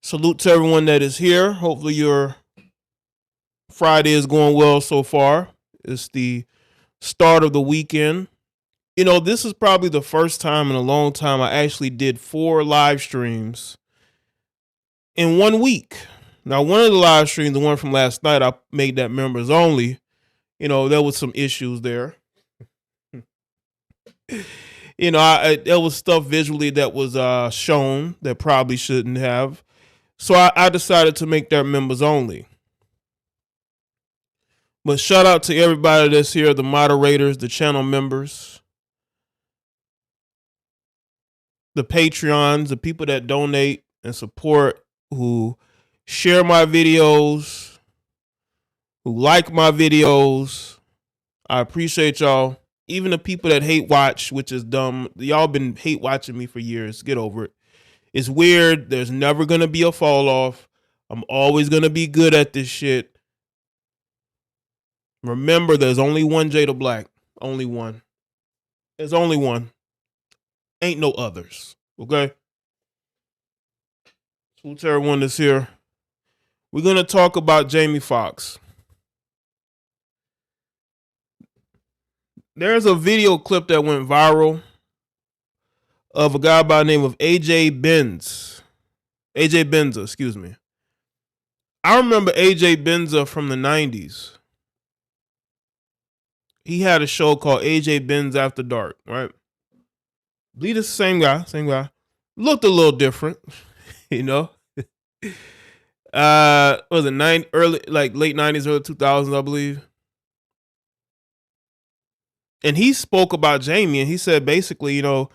Salute to everyone that is here. Hopefully your Friday is going well so far. It's the start of the weekend. You know, this is probably the first time in a long time I actually did 4 live streams in 1 week. Now, one of the live streams, the one from last night, I made that members only. You know, there was some issues there. You know, there was stuff visually that was shown that probably shouldn't have. So I decided to make that members only. But shout out to everybody that's here, the moderators, the channel members, the Patreons, the people that donate and support, who share my videos, who like my videos. I appreciate y'all. Even the people that hate watch, which is dumb. Y'all been hate watching me for years. Get over it. It's weird. There's never going to be a fall off. I'm always going to be good at this shit. Remember, there's only one Jaye the Black. Only one. There's only one. Ain't no others. Okay? So to everyone that's here, we're going to talk about Jamie Foxx. There's a video clip that went viral of a guy by the name of AJ Benza, excuse me. I remember AJ Benza from the 90s. He had a show called AJ Benz After Dark, right? Believe it's the same guy. Looked a little different, you know. Was it late 90s, early 2000s, I believe. And he spoke about Jamie, and he said basically, you know,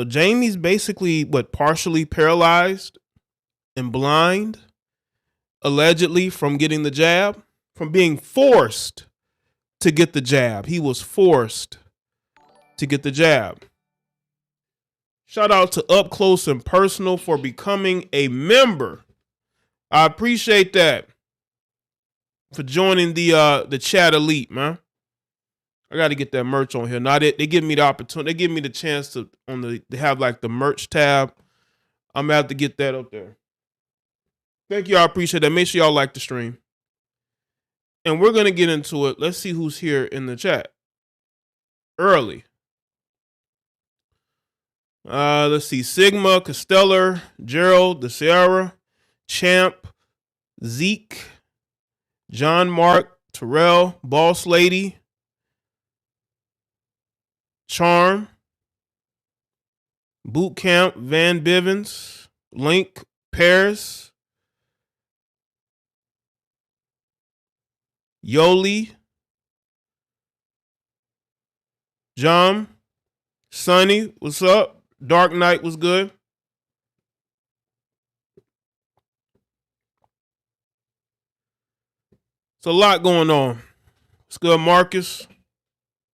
Jamie's basically partially paralyzed and blind, allegedly from getting the jab, from being forced to get the jab. He was forced to get the jab. Shout out to Up Close and Personal for becoming a member. I appreciate that. For joining the chat elite, man. I got to get that merch on here. Now they give me the opportunity. They give me the chance to they have like the merch tab. I'm gonna have to get that up there. Thank you. I appreciate that. Make sure y'all like the stream. And we're gonna get into it. Let's see who's here in the chat. Early. Let's see. Sigma, Costellar, Gerald, the Sierra, Champ, Zeke, John Mark, Terrell, Boss Lady, Charm, Boot Camp, Van Bivens, Link, Paris, Yoli, John, Sonny, what's up? Dark Knight was good. It's a lot going on. It's good, Marcus.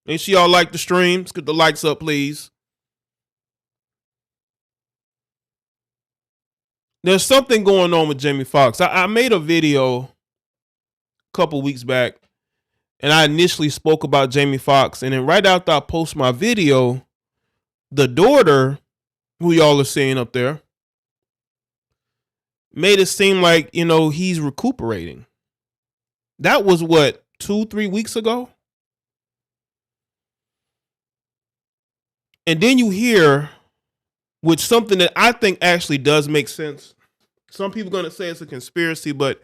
Make sure y'all like the stream. Let's get the likes up, please. There's something going on with Jamie Foxx. I made a video a couple weeks back, and I initially spoke about Jamie Foxx. And then right after I post my video, the daughter, who y'all are seeing up there, made it seem like, you know, he's recuperating. That was 2-3 weeks ago? And then you hear, which something that I think actually does make sense. Some people are going to say it's a conspiracy, but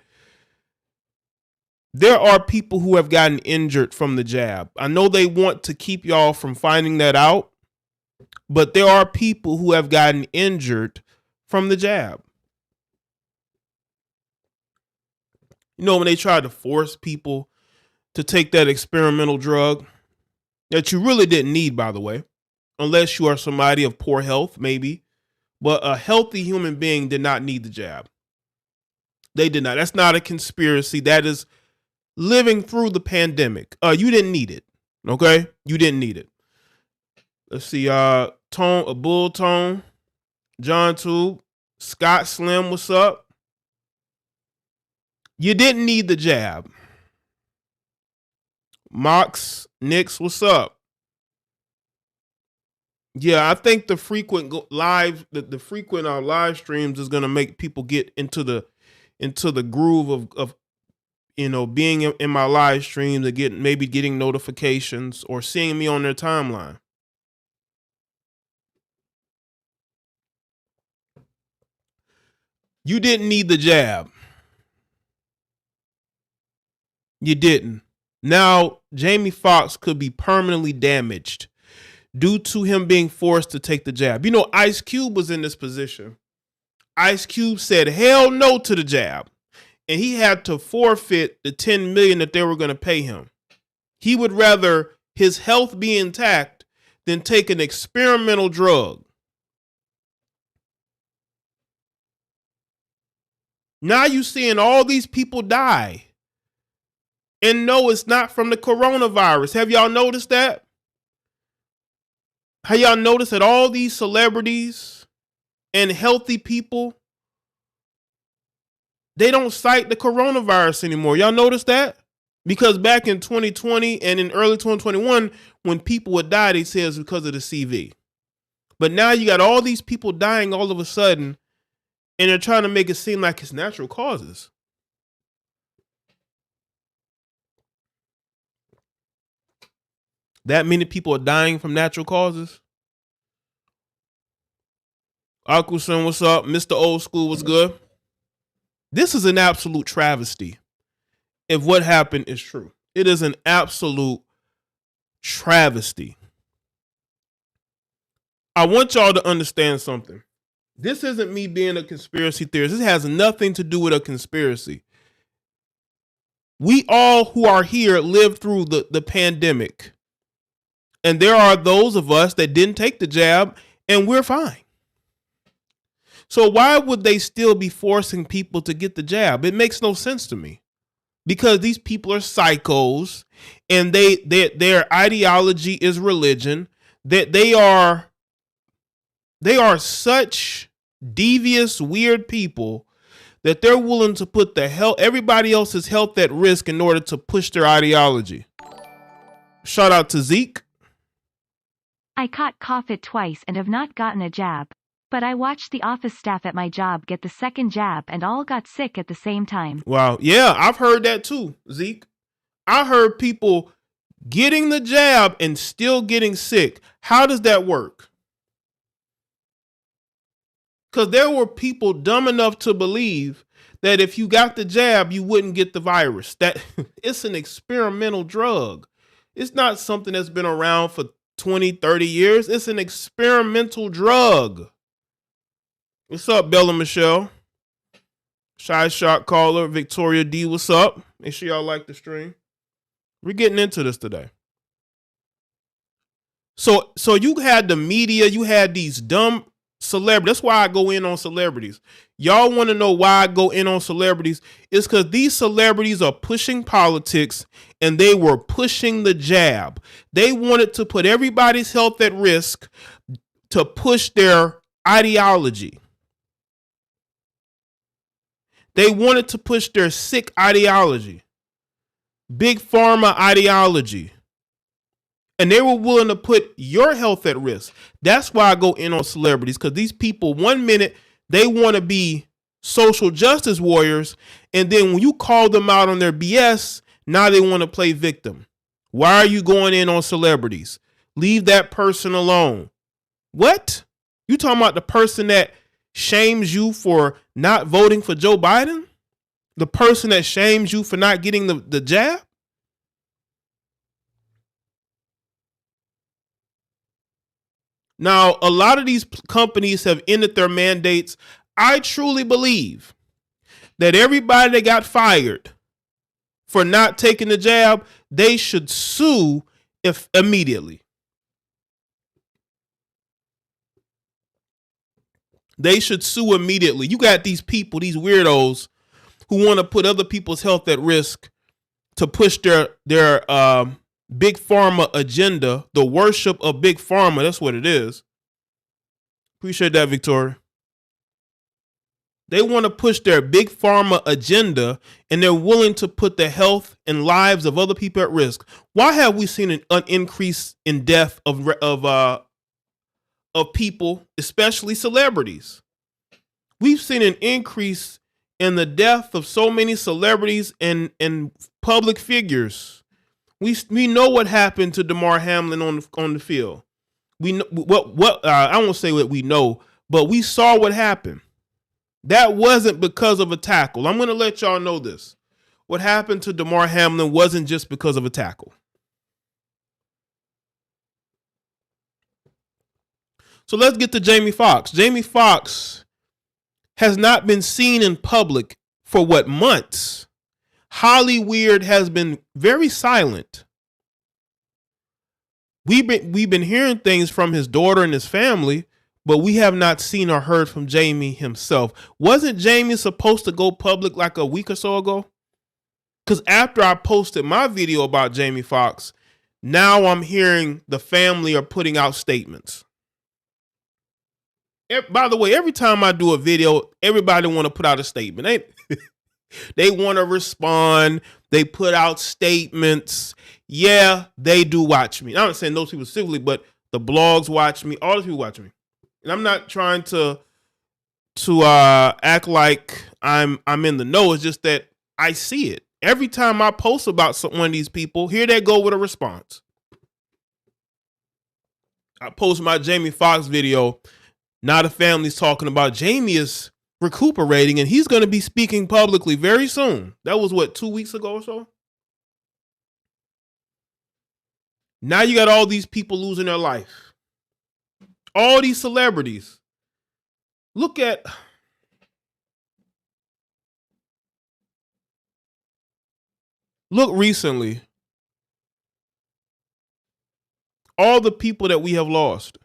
there are people who have gotten injured from the jab. I know they want to keep y'all from finding that out, but there are people who have gotten injured from the jab. You know, when they try to force people to take that experimental drug that you really didn't need, by the way, unless you are somebody of poor health, maybe. But a healthy human being did not need the jab. They did not. That's not a conspiracy. That is living through the pandemic. You didn't need it. Okay? You didn't need it. Let's see. Tone, a Bull Tone, John Tube, Scott Slim, what's up? You didn't need the jab. Mox, Nix, what's up? Yeah, I think the frequent live, the frequent live streams is gonna make people get into the groove of being in my live streams and getting notifications or seeing me on their timeline. You didn't need the jab. You didn't. Now, Jamie Foxx could be permanently damaged due to him being forced to take the jab. You know, Ice Cube was in this position. Ice Cube said hell no to the jab, and he had to forfeit the $10 million that they were going to pay him. He would rather his health be intact than take an experimental drug. Now you're seeing all these people die. And no, it's not from the coronavirus. Have y'all noticed that? Have y'all noticed that all these celebrities and healthy people, they don't cite the coronavirus anymore? Y'all notice that? Because back in 2020 and in early 2021, when people would die, they say it's because of the CV. But now you got all these people dying all of a sudden, and they're trying to make it seem like it's natural causes. That many people are dying from natural causes? Akusun, what's up? Mr. Old School, what's good? This is an absolute travesty if what happened is true. It is an absolute travesty. I want y'all to understand something. This isn't me being a conspiracy theorist. This has nothing to do with a conspiracy. We all who are here lived through the pandemic. And there are those of us that didn't take the jab, and we're fine. So why would they still be forcing people to get the jab? It makes no sense to me. Because these people are psychos, and their ideology is religion. That they are such devious, weird people that they're willing to put everybody else's health at risk in order to push their ideology. Shout out to Zeke. I caught COVID twice and have not gotten a jab. But I watched the office staff at my job get the second jab and all got sick at the same time. Wow. Yeah, I've heard that too, Zeke. I heard people getting the jab and still getting sick. How does that work? Because there were people dumb enough to believe that if you got the jab, you wouldn't get the virus. That it's an experimental drug. It's not something that's been around for 20, 30 years. It's an experimental drug. What's up, Bella Michelle? Shy Shot Caller, Victoria D, what's up? Make sure y'all like the stream. We're getting into this today. So you had the media, you had these dumb celebrities. That's why I go in on celebrities. Y'all want to know why I go in on celebrities? It's because these celebrities are pushing politics and they were pushing the jab. They wanted to put everybody's health at risk to push their ideology. They wanted to push their sick ideology, big pharma ideology, and they were willing to put your health at risk. That's why I go in on celebrities, because these people, 1 minute, they want to be social justice warriors, and then when you call them out on their BS, now they want to play victim. Why are you going in on celebrities? Leave that person alone. What? You talking about the person that shames you for not voting for Joe Biden? The person that shames you for not getting the jab? Now, a lot of these companies have ended their mandates. I truly believe that everybody that got fired for not taking the jab, they should sue immediately. They should sue immediately. You got these people, these weirdos, who want to put other people's health at risk to push their big pharma agenda, the worship of big pharma. That's what it is. Appreciate that, Victoria. They want to push their big pharma agenda, and they're willing to put the health and lives of other people at risk. Why have we seen an increase in death of of people, especially celebrities. We've seen an increase in the death of so many celebrities and public figures. We know what happened to Damar Hamlin on the field. We know what I won't say what we know, but we saw what happened. That wasn't because of a tackle. I'm going to let y'all know this. What happened to Damar Hamlin wasn't just because of a tackle. So let's get to Jamie Foxx. Jamie Foxx has not been seen in public for what, months? Hollyweird has been very silent. We've been hearing things from his daughter and his family, but we have not seen or heard from Jamie himself. Wasn't Jamie supposed to go public like a week or so ago? Because after I posted my video about Jamie Foxx, now I'm hearing the family are putting out statements. By the way, every time I do a video, everybody want to put out a statement. They want to respond. They put out statements. Yeah, they do watch me. I'm not saying those people specifically, but the blogs watch me. All the people watch me. And I'm not trying to act like I'm in the know. It's just that I see it. Every time I post about one of these people, here they go with a response. I post my Jamie Foxx video. Now the family's talking about Jamie is recuperating and he's going to be speaking publicly very soon. That was what, 2 weeks ago or so? Now you got all these people losing their life. All these celebrities. Look recently. All the people that we have lost.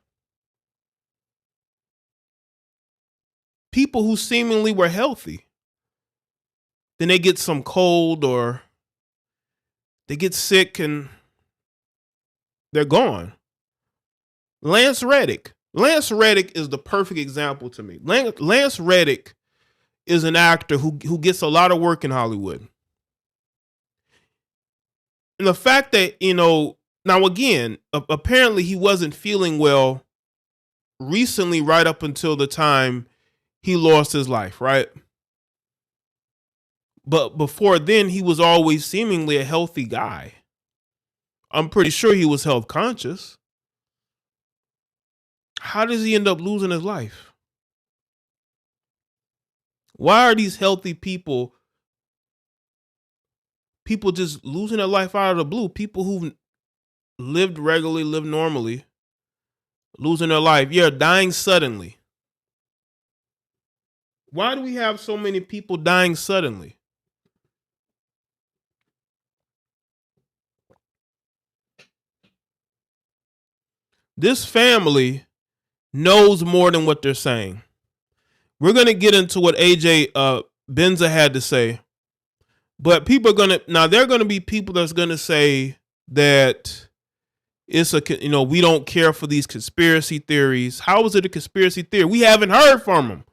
People who seemingly were healthy. Then they get some cold or they get sick and they're gone. Lance Reddick. Lance Reddick is the perfect example to me. Lance Reddick is an actor who gets a lot of work in Hollywood. And the fact that, now again, apparently he wasn't feeling well recently right up until the time he lost his life, right? But before then, he was always seemingly a healthy guy. I'm pretty sure he was health conscious. How does he end up losing his life? Why are these healthy people just losing their life out of the blue? People who've lived regularly, lived normally, losing their life. Yeah, dying suddenly. Why do we have so many people dying suddenly? This family knows more than what they're saying. We're going to get into what AJ Benza had to say. But people are there are going to be people that's going to say that it's we don't care for these conspiracy theories. How is it a conspiracy theory? We haven't heard from him.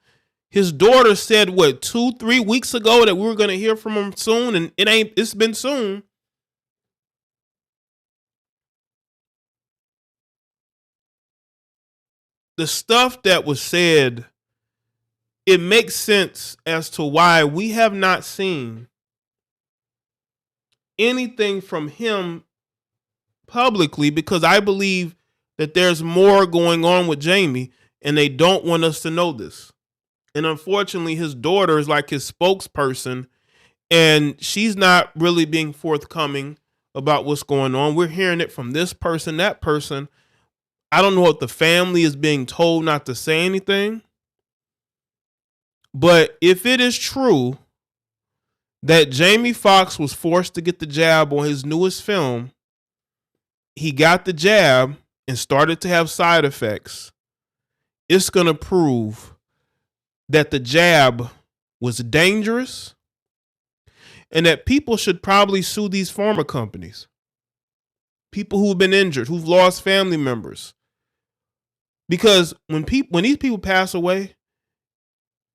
His daughter said, 2-3 weeks ago that we were going to hear from him soon, and it's been soon. The stuff that was said, it makes sense as to why we have not seen anything from him publicly, because I believe that there's more going on with Jamie and they don't want us to know this. And unfortunately, his daughter is like his spokesperson and she's not really being forthcoming about what's going on. We're hearing it from this person, that person. I don't know if the family is being told not to say anything. But if it is true that Jamie Foxx was forced to get the jab on his newest film, he got the jab and started to have side effects, it's going to prove that the jab was dangerous and that people should probably sue these pharma companies. People who've been injured, who've lost family members. Because when these people pass away,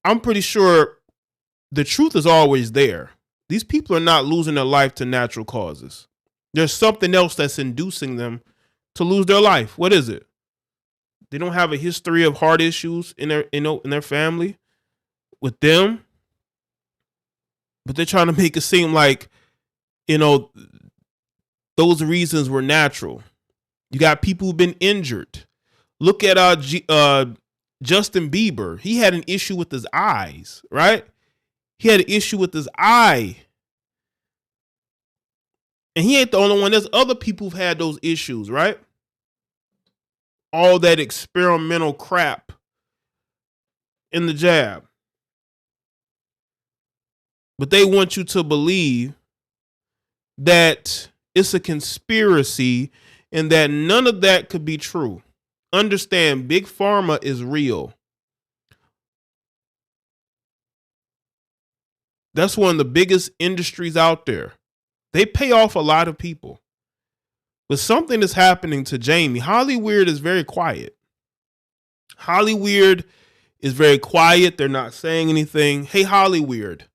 I'm pretty sure the truth is always there. These people are not losing their life to natural causes. There's something else that's inducing them to lose their life. What is it? They don't have a history of heart issues in their family with them. But they're trying to make it seem like, those reasons were natural. You got people who've been injured. Look at Justin Bieber. He had an issue with his eyes, right? He had an issue with his eye. And he ain't the only one. There's other people who've had those issues, right? All that experimental crap in the jab. But they want you to believe that it's a conspiracy and that none of that could be true. Understand, big pharma is real. That's one of the biggest industries out there. They pay off a lot of people. But something is happening to Jamie. Hollywood is very quiet. Hollywood is very quiet. They're not saying anything. Hey, Hollywood,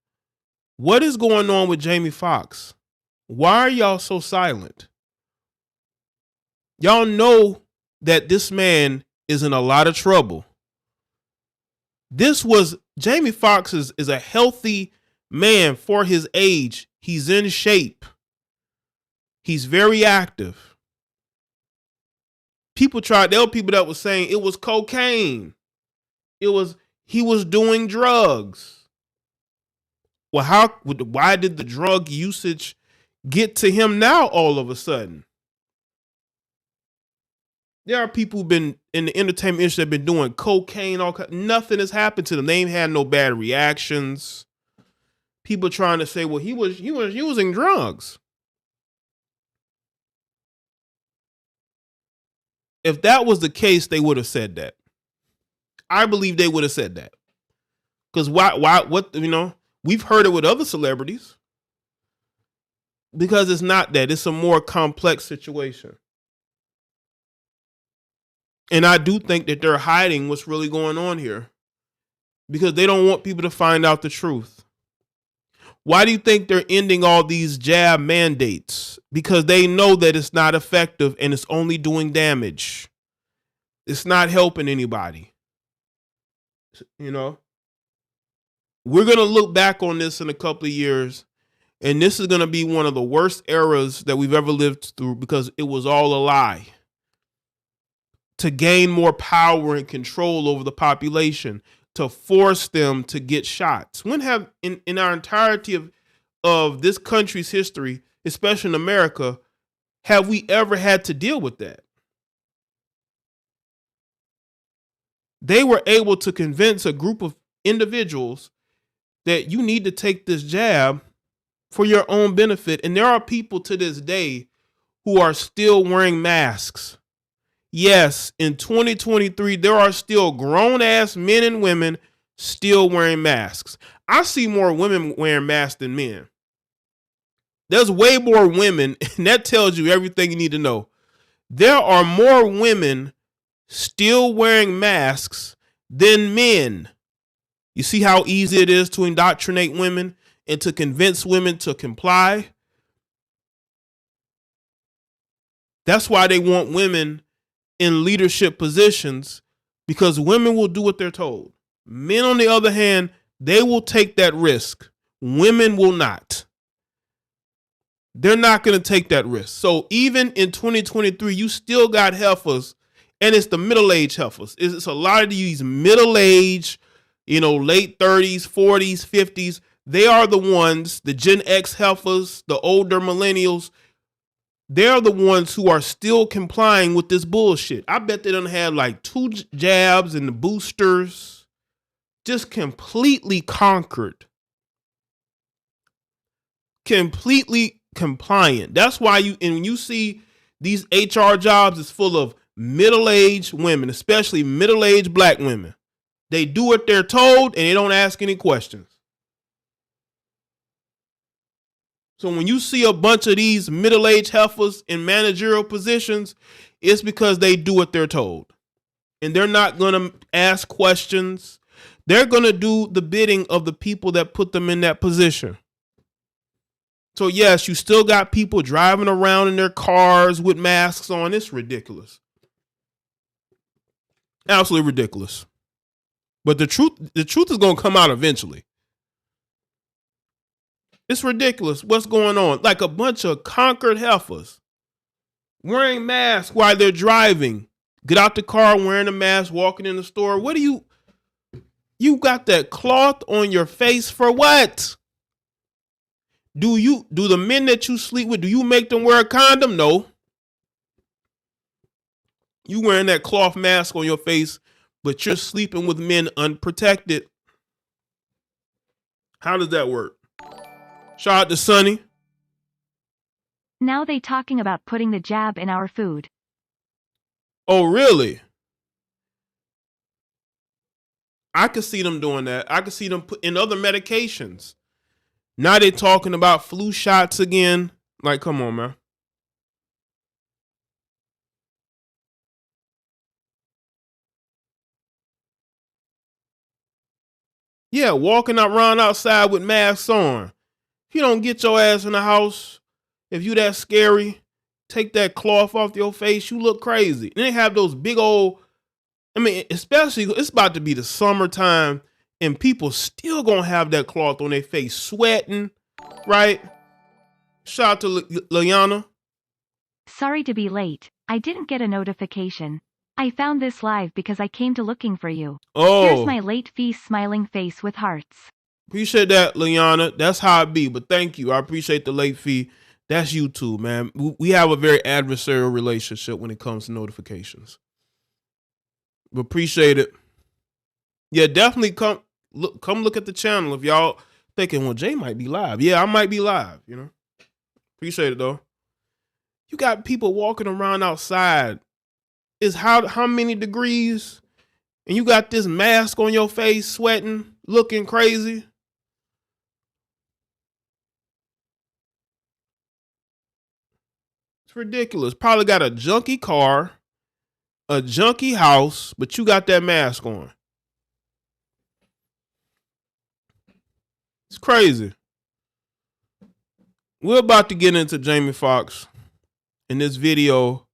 what is going on with Jamie Foxx? Why are y'all so silent? Y'all know that this man is in a lot of trouble. Jamie Foxx is a healthy man for his age. He's in shape. He's very active. There were people that were saying it was cocaine. He was doing drugs. Well, why did the drug usage get to him now all of a sudden? There are people who've been in the entertainment industry that have been doing cocaine, nothing has happened to them. They ain't had no bad reactions. People trying to say, well, he was using drugs. If that was the case, they would have said that. I believe they would have said that. Because we've heard it with other celebrities. Because it's not that. It's a more complex situation. And I do think that they're hiding what's really going on here. Because they don't want people to find out the truth. Why do you think they're ending all these jab mandates? Because they know that it's not effective and it's only doing damage. It's not helping anybody. We're going to look back on this in a couple of years, and this is going to be one of the worst eras that we've ever lived through because it was all a lie. To gain more power and control over the population, to force them to get shots. When have in our entirety of this country's history, especially in America, have we ever had to deal with that? They were able to convince a group of individuals that you need to take this jab for your own benefit. And there are people to this day who are still wearing masks. Yes, in 2023, there are still grown-ass men and women still wearing masks. I see more women wearing masks than men. There's way more women, and that tells you everything you need to know. There are more women still wearing masks than men. You see how easy it is to indoctrinate women and to convince women to comply? That's why they want women in leadership positions, because women will do what they're told. Men, on the other hand, they will take that risk. Women will not. They're not going to take that risk. So even in 2023, you still got heifers, and it's the middle-aged heifers. It's a lot of these middle-aged, late 30s, 40s, 50s. They are the ones, the Gen X heifers, the older millennials. They're the ones who are still complying with this bullshit. I bet they done had like 2 jabs and the boosters. Just completely conquered. Completely compliant. That's why when you see these HR jobs, it's full of middle-aged women, especially middle-aged black women. They do what they're told and they don't ask any questions. So when you see a bunch of these middle-aged heifers in managerial positions, it's because they do what they're told. And they're not going to ask questions. They're going to do the bidding of the people that put them in that position. So yes, you still got people driving around in their cars with masks on. It's ridiculous. Absolutely ridiculous. But the truth is gonna come out eventually. It's ridiculous. What's going on? Like a bunch of conquered heifers wearing masks while they're driving. Get out the car wearing a mask, walking in the store. What do you got that cloth on your face for what? Do the men that you sleep with, do you make them wear a condom? No. You wearing that cloth mask on your face, but you're sleeping with men unprotected. How does that work? Shout out to Sonny. Now they talking about putting the jab in our food. Oh, really? I could see them doing that. I could see them put in other medications. Now they talking about flu shots again. Like, come on, man. Yeah, walking around outside with masks on. If you don't get your ass in the house, if you that scary, take that cloth off your face, you look crazy. And they have those big old, I mean, especially, it's about to be the summertime, and people still gonna have that cloth on their face, sweating, right? Shout out to Liana. Sorry to be late. I didn't get a notification. I found this live because I came to looking for you. Oh. Here's my late fee smiling face with hearts. Appreciate that, Liana. That's how it be. But thank you. I appreciate the late fee. That's you too, man. We have a very adversarial relationship when it comes to notifications. But appreciate it. Yeah, definitely come look at the channel if y'all thinking, well, Jay might be live. Yeah, I might be live, you know. Appreciate it though. You got people walking around outside. Is how many degrees? And you got this mask on your face, sweating, looking crazy. It's ridiculous. Probably got a junky car, a junky house, but you got that mask on. It's crazy. We're about to get into Jamie Foxx in this video.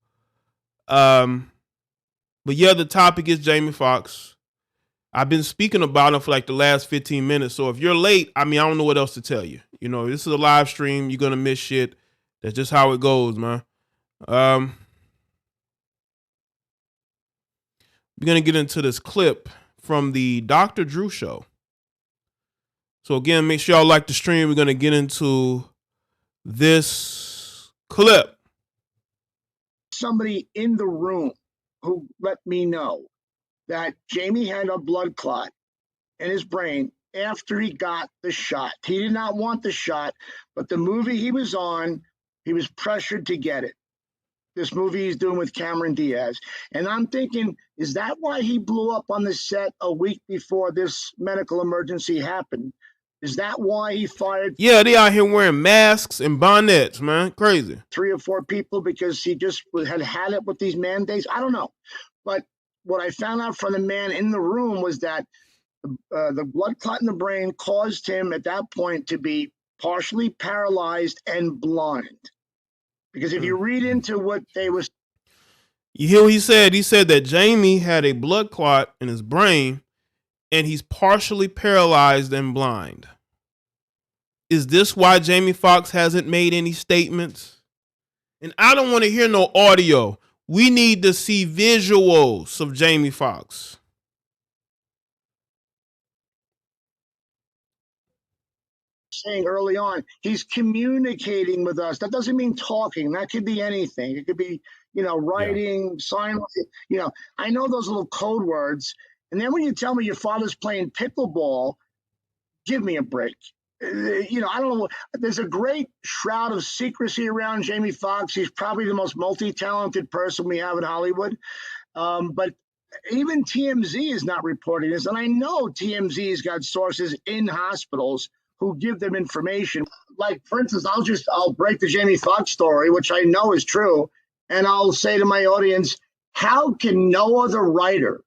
But yeah, the topic is Jamie Foxx. I've been speaking about him for like the last 15 minutes. So if you're late, I mean, I don't know what else to tell you. You know, this is a live stream. You're going to miss shit. That's just how it goes, man. We're going to get into this clip from the Dr. Drew show. So again, make sure y'all like the stream. We're going to get into this clip. Somebody in the room who let me know that Jamie had a blood clot in his brain after he got the shot. He did not want the shot, but the movie he was on, he was pressured to get it. This movie he's doing with Cameron Diaz. And I'm thinking, is that why he blew up on the set a week before this medical emergency happened? Is that why he fired? Yeah, they out here wearing masks and bonnets, man. Crazy. 3 or 4 people because he just had it with these mandates. I don't know. But what I found out from the man in the room was that the blood clot in the brain caused him at that point to be partially paralyzed and blind. Because if you read into what they was... You hear what he said? He said that Jamie had a blood clot in his brain and he's partially paralyzed and blind. Is this why Jamie Foxx hasn't made any statements? And I don't want to hear no audio. We need to see visuals of Jamie Foxx. Saying early on, he's communicating with us. That doesn't mean talking. That could be anything. It could be, writing, sign. I know those little code words. And then when you tell me your father's playing pickleball, give me a break. I don't know. There's a great shroud of secrecy around Jamie Foxx. He's probably the most multi-talented person we have in Hollywood. But even TMZ is not reporting this. And I know TMZ's got sources in hospitals who give them information. Like, for instance, I'll break the Jamie Foxx story, which I know is true. And I'll say to my audience, how can no other writer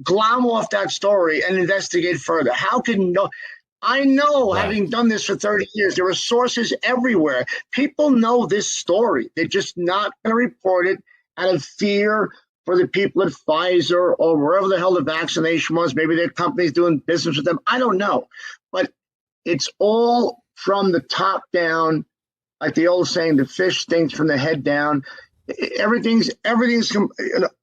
glom off that story and investigate further? How can no... I know, right. Having done this for 30 years, there are sources everywhere. People know this story. They're just not going to report it out of fear for the people at Pfizer or wherever the hell the vaccination was. Maybe their company's doing business with them. I don't know. But it's all from the top down. Like the old saying, the fish stinks from the head down. Everything's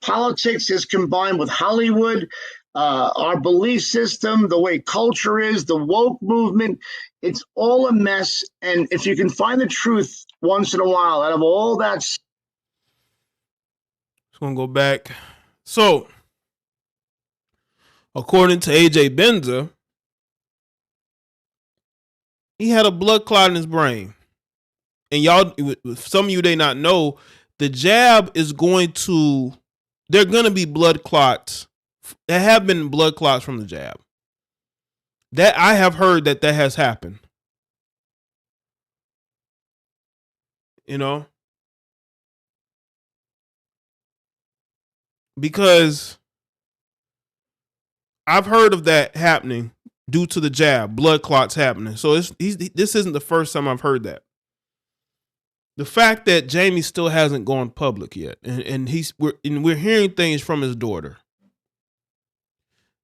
politics is combined with Hollywood, our belief system, the way culture is, the woke movement. It's all a mess. And if you can find the truth once in a while out of all that, just gonna go back. So, according to AJ Benza, he had a blood clot in his brain. And y'all, some of you may not know, the jab is going to, there are going to be blood clots. There have been blood clots from the jab. That I have heard that has happened. You know? Because I've heard of that happening due to the jab, blood clots happening. So this isn't the first time I've heard that. The fact that Jamie still hasn't gone public yet, and we're hearing things from his daughter,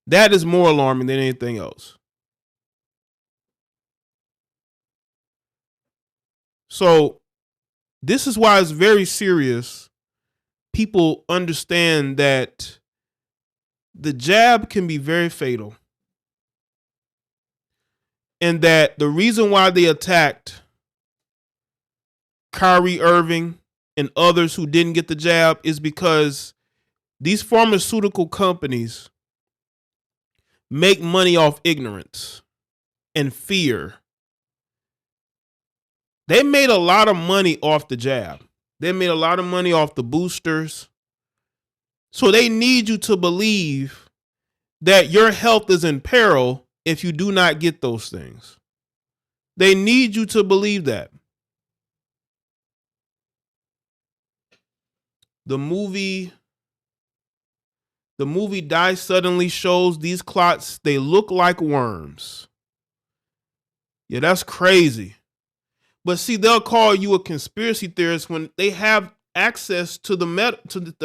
that is more alarming than anything else. So this is why it's very serious. People understand that the jab can be very fatal, and that the reason why they attacked Kyrie Irving and others who didn't get the jab is because these pharmaceutical companies make money off ignorance and fear. They made a lot of money off the jab. They made a lot of money off the boosters. So they need you to believe that your health is in peril if you do not get those things. They need you to believe that. The movie Die Suddenly shows these clots, they look like worms. Yeah, that's crazy. But see, they'll call you a conspiracy theorist when they have access to the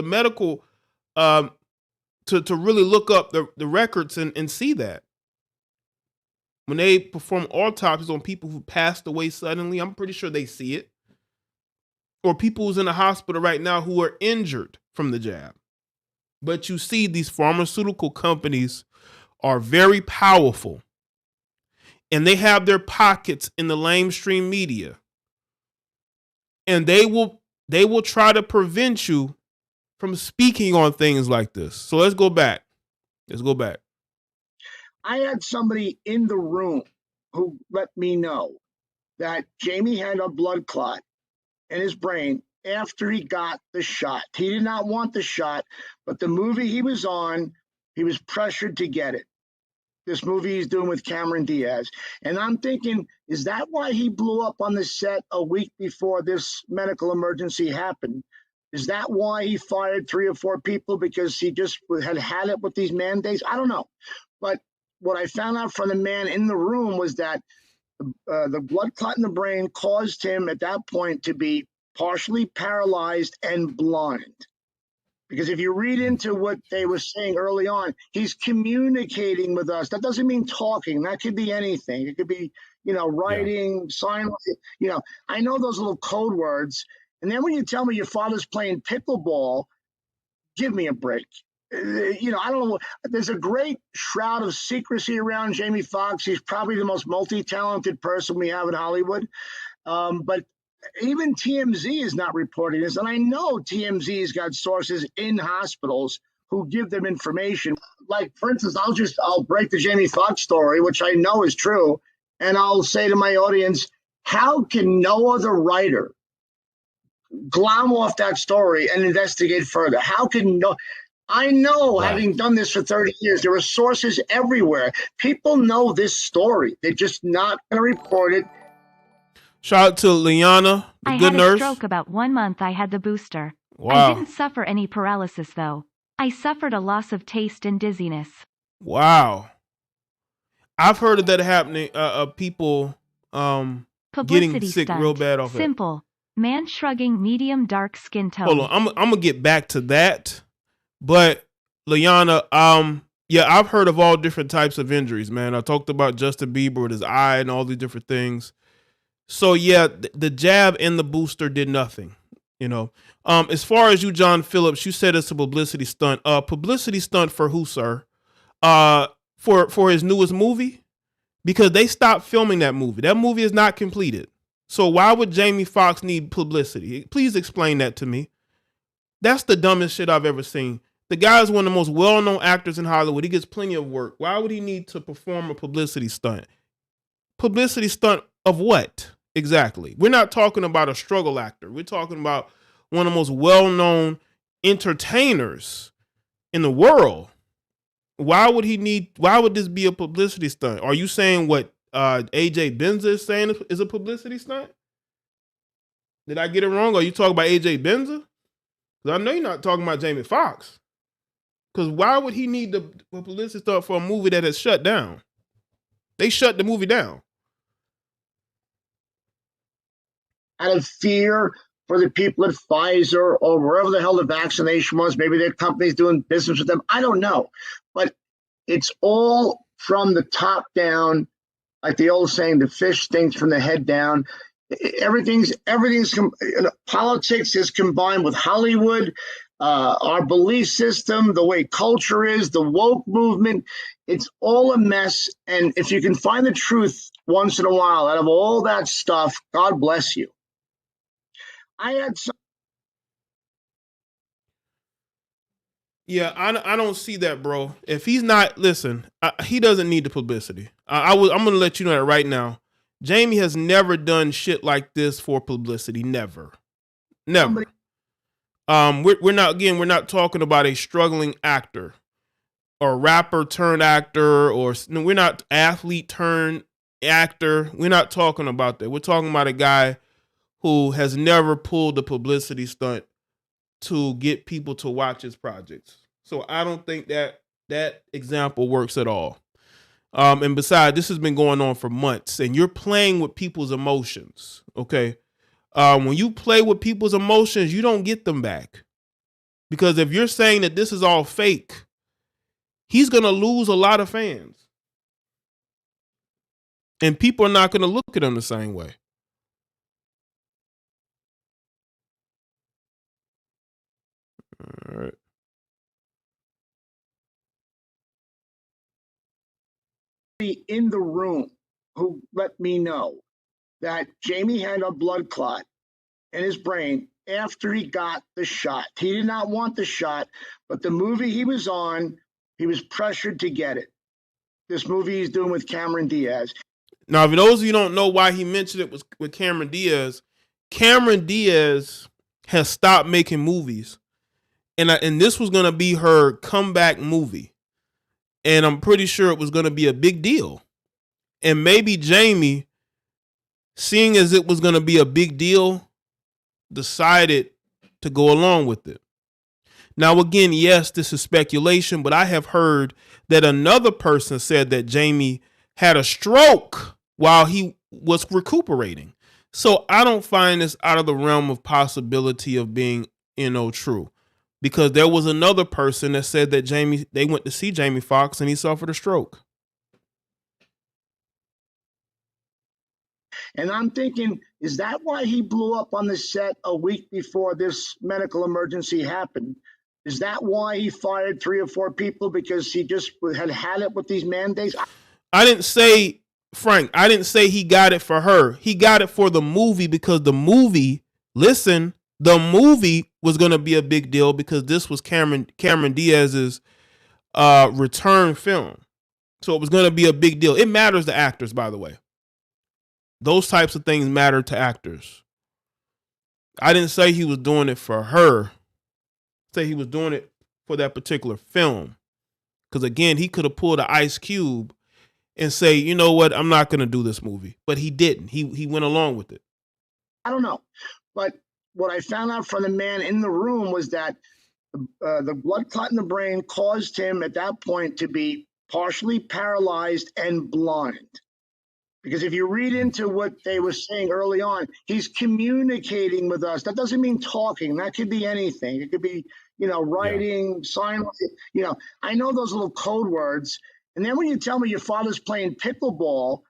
medical to really look up the records and see that. When they perform autopsies on people who passed away suddenly, I'm pretty sure they see it. Or people who's in the hospital right now who are injured from the jab. But you see, these pharmaceutical companies are very powerful. And they have their pockets in the lamestream media. And they will try to prevent you from speaking on things like this. So let's go back. I had somebody in the room who let me know that Jamie had a blood clot in his brain after he got the shot. He did not want the shot, but the movie he was on, he was pressured to get it. This movie he's doing with Cameron Diaz. And I'm thinking, is that why he blew up on the set a week before this medical emergency happened? Is that why he fired 3 or 4 people because he just had it with these mandates? I don't know. But what I found out from the man in the room was that the blood clot in the brain caused him at that point to be partially paralyzed and blind. Because if you read into what they were saying early on, he's communicating with us. That doesn't mean talking. That could be anything. It could be, writing, sign. I know those little code words. And then when you tell me your father's playing pickleball, give me a break. I don't know. There's a great shroud of secrecy around Jamie Foxx. He's probably the most multi-talented person we have in Hollywood. But even TMZ is not reporting this. And I know TMZ's got sources in hospitals who give them information. Like, for instance, I'll break the Jamie Foxx story, which I know is true. And I'll say to my audience, how can no other writer glom off that story and investigate further? How can I know, right. Having done this for 30 years, there are sources everywhere. People know this story. They're just not going to report it. Shout out to Liana, the good nurse. I had a stroke about 1 month I had the booster. Wow. I didn't suffer any paralysis, though. I suffered a loss of taste and dizziness. Wow. I've heard of that happening, people getting sick stunt. Real bad off it. Simple. Man shrugging medium dark skin tone. Hold on, I'm going to get back to that. But Liana, yeah, I've heard of all different types of injuries, man. I talked about Justin Bieber with his eye and all these different things. So yeah, the jab and the booster did nothing. You know, as far as you, John Phillips, you said it's a publicity stunt. Publicity stunt for who, sir? For his newest movie, because they stopped filming that movie. That movie is not completed. So why would Jamie Foxx need publicity? Please explain that to me. That's the dumbest shit I've ever seen. The guy is one of the most well-known actors in Hollywood. He gets plenty of work. Why would he need to perform a publicity stunt? Publicity stunt of what? Exactly. We're not talking about a struggle actor. We're talking about one of the most well-known entertainers in the world. Why would this be a publicity stunt? Are you saying what AJ Benza is saying is a publicity stunt? Did I get it wrong? Are you talking about AJ Benza? Because I know you're not talking about Jamie Foxx. Because why would he need the publicity stunt for a movie that has shut down? They shut the movie down. Out of fear for the people at Pfizer or wherever the hell the vaccination was. Maybe their company's doing business with them. I don't know. But it's all from the top down. Like the old saying, the fish stinks from the head down. Everything's politics is combined with Hollywood, our belief system, the way culture is, the woke movement. It's all a mess. And if you can find the truth once in a while out of all that stuff, God bless you. I had some. Yeah, I don't see that, bro. If he's not, listen, he doesn't need the publicity. I'm going to let you know that right now. Jamie has never done shit like this for publicity. Never. We're not talking about a struggling actor or rapper turned actor, or no, we're not athlete turned actor. We're not talking about that. We're talking about a guy who has never pulled a publicity stunt to get people to watch his projects. So I don't think that example works at all. And besides, this has been going on for months, and you're playing with people's emotions. Okay. When you play with people's emotions, you don't get them back. Because if you're saying that this is all fake, he's going to lose a lot of fans. And people are not going to look at him the same way. All right. In the room who let me know that Jamie had a blood clot in his brain after he got the shot. He did not want the shot, but the movie he was on, he was pressured to get it. This movie he's doing with Cameron Diaz. Now, for those of you who don't know why he mentioned it was with Cameron Diaz has stopped making movies. And this was going to be her comeback movie. And I'm pretty sure it was going to be a big deal. And maybe Jamie, seeing as it was going to be a big deal, decided to go along with it. Now, again, yes, this is speculation, but I have heard that another person said that Jamie had a stroke while he was recuperating. So I don't find this out of the realm of possibility of being, true. Because there was another person that said that they went to see Jamie Foxx and he suffered a stroke. And I'm thinking, is that why he blew up on the set a week before this medical emergency happened? Is that why he fired 3 or 4 people because he just had it with these mandates? I didn't say, Frank, he got it for her. He got it for the movie because the movie was going to be a big deal because this was Cameron Diaz's return film. So it was going to be a big deal. It matters to actors, by the way. Those types of things matter to actors. I didn't say he was doing it for her. I say he was doing it for that particular film. Because again, he could have pulled an Ice Cube and say, you know what, I'm not going to do this movie. But he didn't. He went along with it. I don't know. But what I found out from the man in the room was that the blood clot in the brain caused him at that point to be partially paralyzed and blind. Because if you read into what they were saying early on, he's communicating with us. That doesn't mean talking. That could be anything. It could be, writing, sign, I know those little code words. And then when you tell me your father's playing pickleball,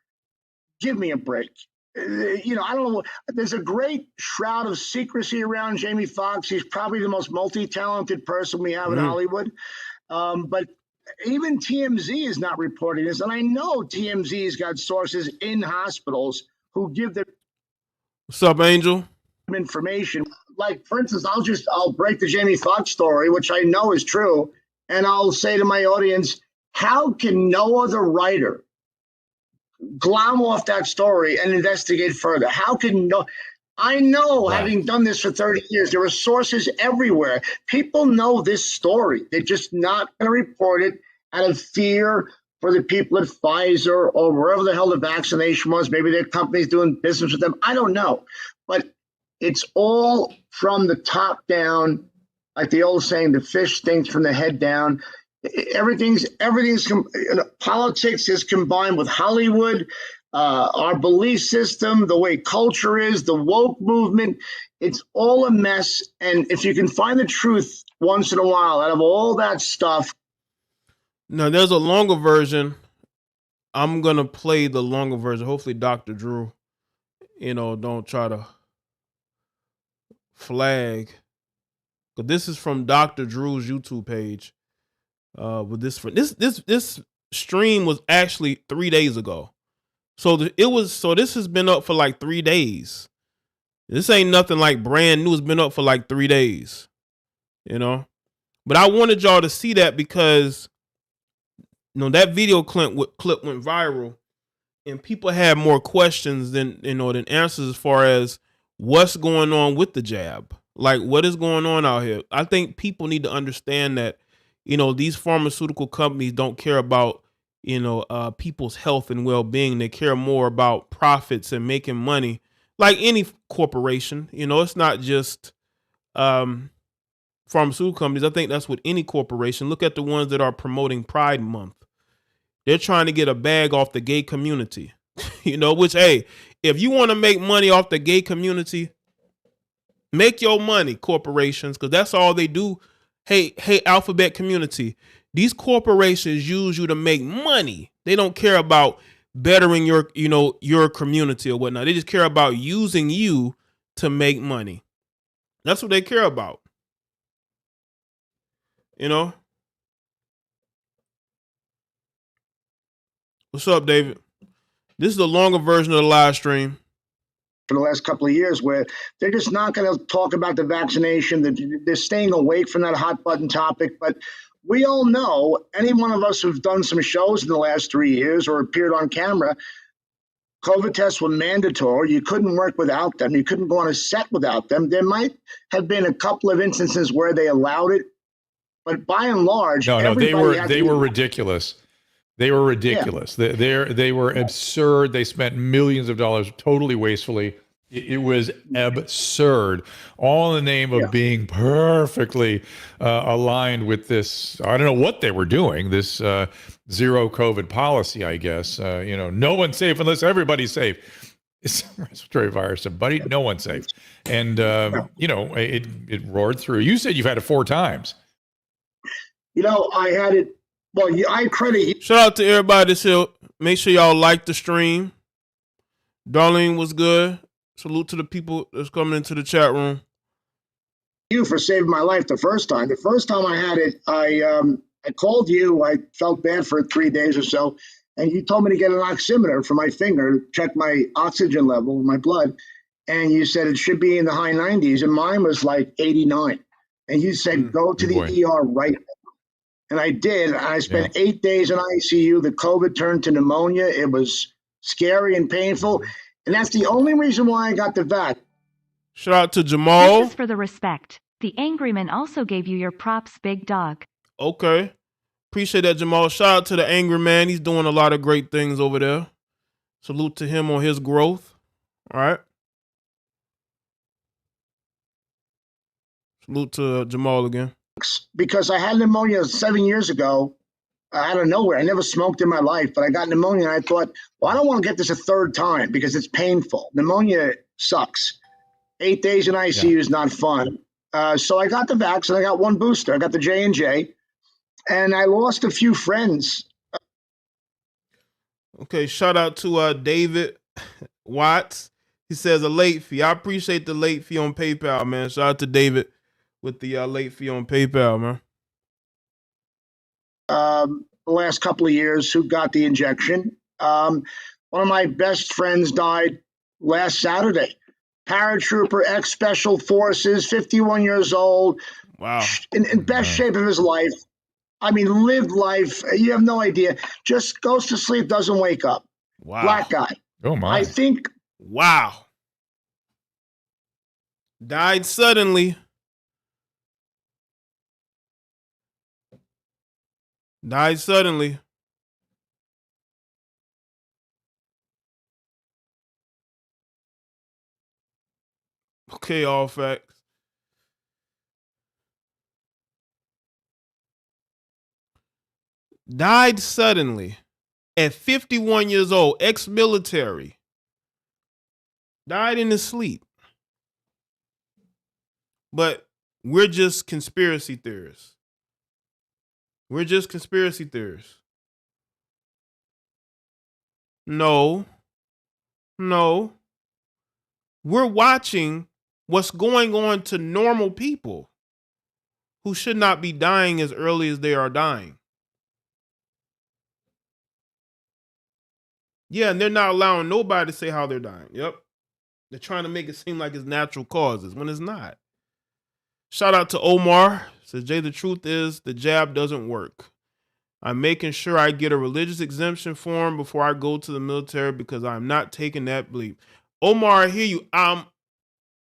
give me a break. I don't know. There's a great shroud of secrecy around Jamie Foxx. He's probably the most multi-talented person we have in Hollywood. But even TMZ is not reporting this. And I know TMZ's got sources in hospitals who give them What's up, Angel? information. Like, for instance, I'll break the Jamie Foxx story, which I know is true. And I'll say to my audience, how can no other writer glom off that story and investigate further? How can I know, having done this for 30 years, there are sources everywhere. People know this story. They're just not going to report it out of fear for the people at Pfizer or wherever the hell the vaccination was. Maybe their company's doing business with them. I don't know. But it's all from the top down, like the old saying, the fish stinks from the head down. Everything's politics is combined with Hollywood, our belief system, the way culture is, the woke movement. It's all a mess. And if you can find the truth once in a while out of all that stuff. Now, there's a longer version. I'm going to play the longer version. Hopefully, Dr. Drew, don't try to flag. But this is from Dr. Drew's YouTube page. With this stream was actually 3 days ago. So this has been up for like 3 days. This ain't nothing like brand new. It's been up for like 3 days, but I wanted y'all to see that because, that video clip went viral and people had more questions than answers as far as what's going on with the jab. Like, what is going on out here? I think people need to understand that, these pharmaceutical companies don't care about, people's health and well-being. They care more about profits and making money, like any corporation. It's not just pharmaceutical companies. I think that's with any corporation. Look at the ones that are promoting Pride Month. They're trying to get a bag off the gay community, which, hey, if you want to make money off the gay community, make your money, corporations, because that's all they do. Hey, alphabet community. These corporations use you to make money. They don't care about bettering your community or whatnot. They just care about using you to make money. That's what they care about. What's up, David? This is the longer version of the live stream. For the last couple of years, where they're just not going to talk about the vaccination. They're staying awake from that hot button topic. But we all know, any one of us who've done some shows in the last 3 years or appeared on camera, COVID tests were mandatory. You couldn't work without them. You couldn't go on a set without them. There might have been a couple of instances where they allowed it, but by and large, they were ridiculous. They were ridiculous. Yeah. They were absurd. They spent millions of dollars totally wastefully. It was absurd, all in the name of being perfectly aligned with this. I don't know what they were doing, this zero COVID policy, I guess. No one's safe unless everybody's safe. It's a respiratory virus, buddy. No one's safe. And, it roared through. You said you've had it 4 times. I had it. Well, I credit you. Shout out to everybody that's here. Make sure y'all like the stream. Darlene was good. Salute to the people that's coming into the chat room. You for saving my life the first time. The first time I had it, I called you. I felt bad for 3 days or so, and you told me to get an oximeter for my finger to check my oxygen level, my blood, and you said it should be in the high 90s, and mine was like 89. And you said go to the ER right now. And I did. And I spent 8 days in ICU. The COVID turned to pneumonia. It was scary and painful. And that's the only reason why I got the vac. Shout out to Jamal. This is for the respect. The Angry Man also gave you your props, big dog. Okay. Appreciate that, Jamal. Shout out to the Angry Man. He's doing a lot of great things over there. Salute to him on his growth. All right. Salute to Jamal again. Because I had pneumonia 7 years ago out of nowhere. I never smoked in my life, but I got pneumonia and I thought, well, I don't want to get this a third time because it's painful. Pneumonia sucks. 8 days in ICU is not fun. So I got the vaccine. I got one booster. I got the J&J, and I lost a few friends. Okay, shout out to David Watts. He says a late fee. I appreciate the late fee on PayPal, man. Shout out to David with the late fee on PayPal, man. The last couple of years who got the injection. One of my best friends died last Saturday. Paratrooper, ex-Special Forces, 51 years old. Wow. In best shape of his life. I mean, lived life. You have no idea. Just goes to sleep, doesn't wake up. Wow. Black guy. Oh, my. I think. Wow. Died suddenly. Died suddenly. Okay, all facts. Died suddenly at 51 years old, ex-military. Died in his sleep. But we're just conspiracy theorists. We're just conspiracy theorists. No. No. We're watching what's going on to normal people who should not be dying as early as they are dying. Yeah, and they're not allowing nobody to say how they're dying. Yep. They're trying to make it seem like it's natural causes when it's not. Shout out to Omar. Says, Jay, the truth is the jab doesn't work. I'm making sure I get a religious exemption form before I go to the military because I'm not taking that bleep. Omar, I hear you.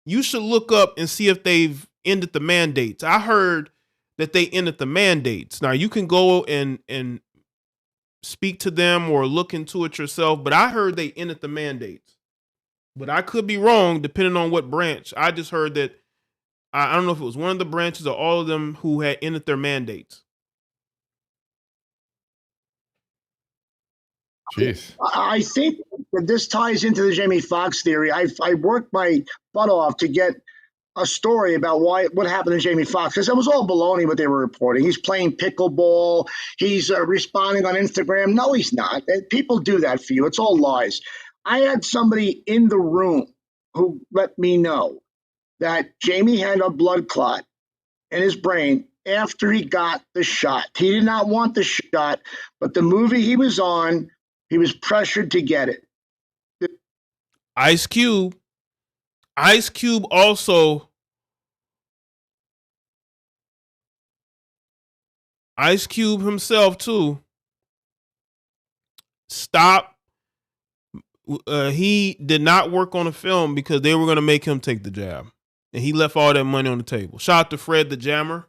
You should look up and see if they've ended the mandates. I heard that they ended the mandates. Now you can go and speak to them or look into it yourself, but I heard they ended the mandates. But I could be wrong depending on what branch. I just heard that I don't know if it was one of the branches or all of them who had ended their mandates. Jeez. I think that this ties into the Jamie Foxx theory. I worked my butt off to get a story about what happened to Jamie Foxx, because it was all baloney what they were reporting. He's playing pickleball. He's responding on Instagram. No, he's not. People do that for you. It's all lies. I had somebody in the room who let me know that Jamie had a blood clot in his brain after he got the shot. He did not want the shot, but the movie he was on, he was pressured to get it. Ice Cube also. Ice Cube himself too. Stop. He did not work on a film because they were going to make him take the jab. And he left all that money on the table. Shout out to Fred the Jammer.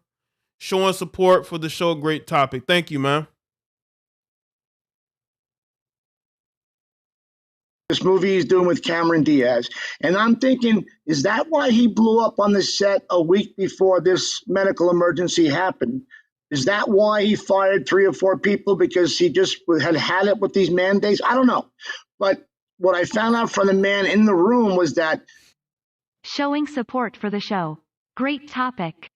Showing support for the show. Great topic. Thank you, man. This movie he's doing with Cameron Diaz. And I'm thinking, is that why he blew up on the set a week before this medical emergency happened? Is that why he fired 3 or 4 people because he just had it with these mandates? I don't know. But what I found out from the man in the room was that Showing support for the show. Great topic.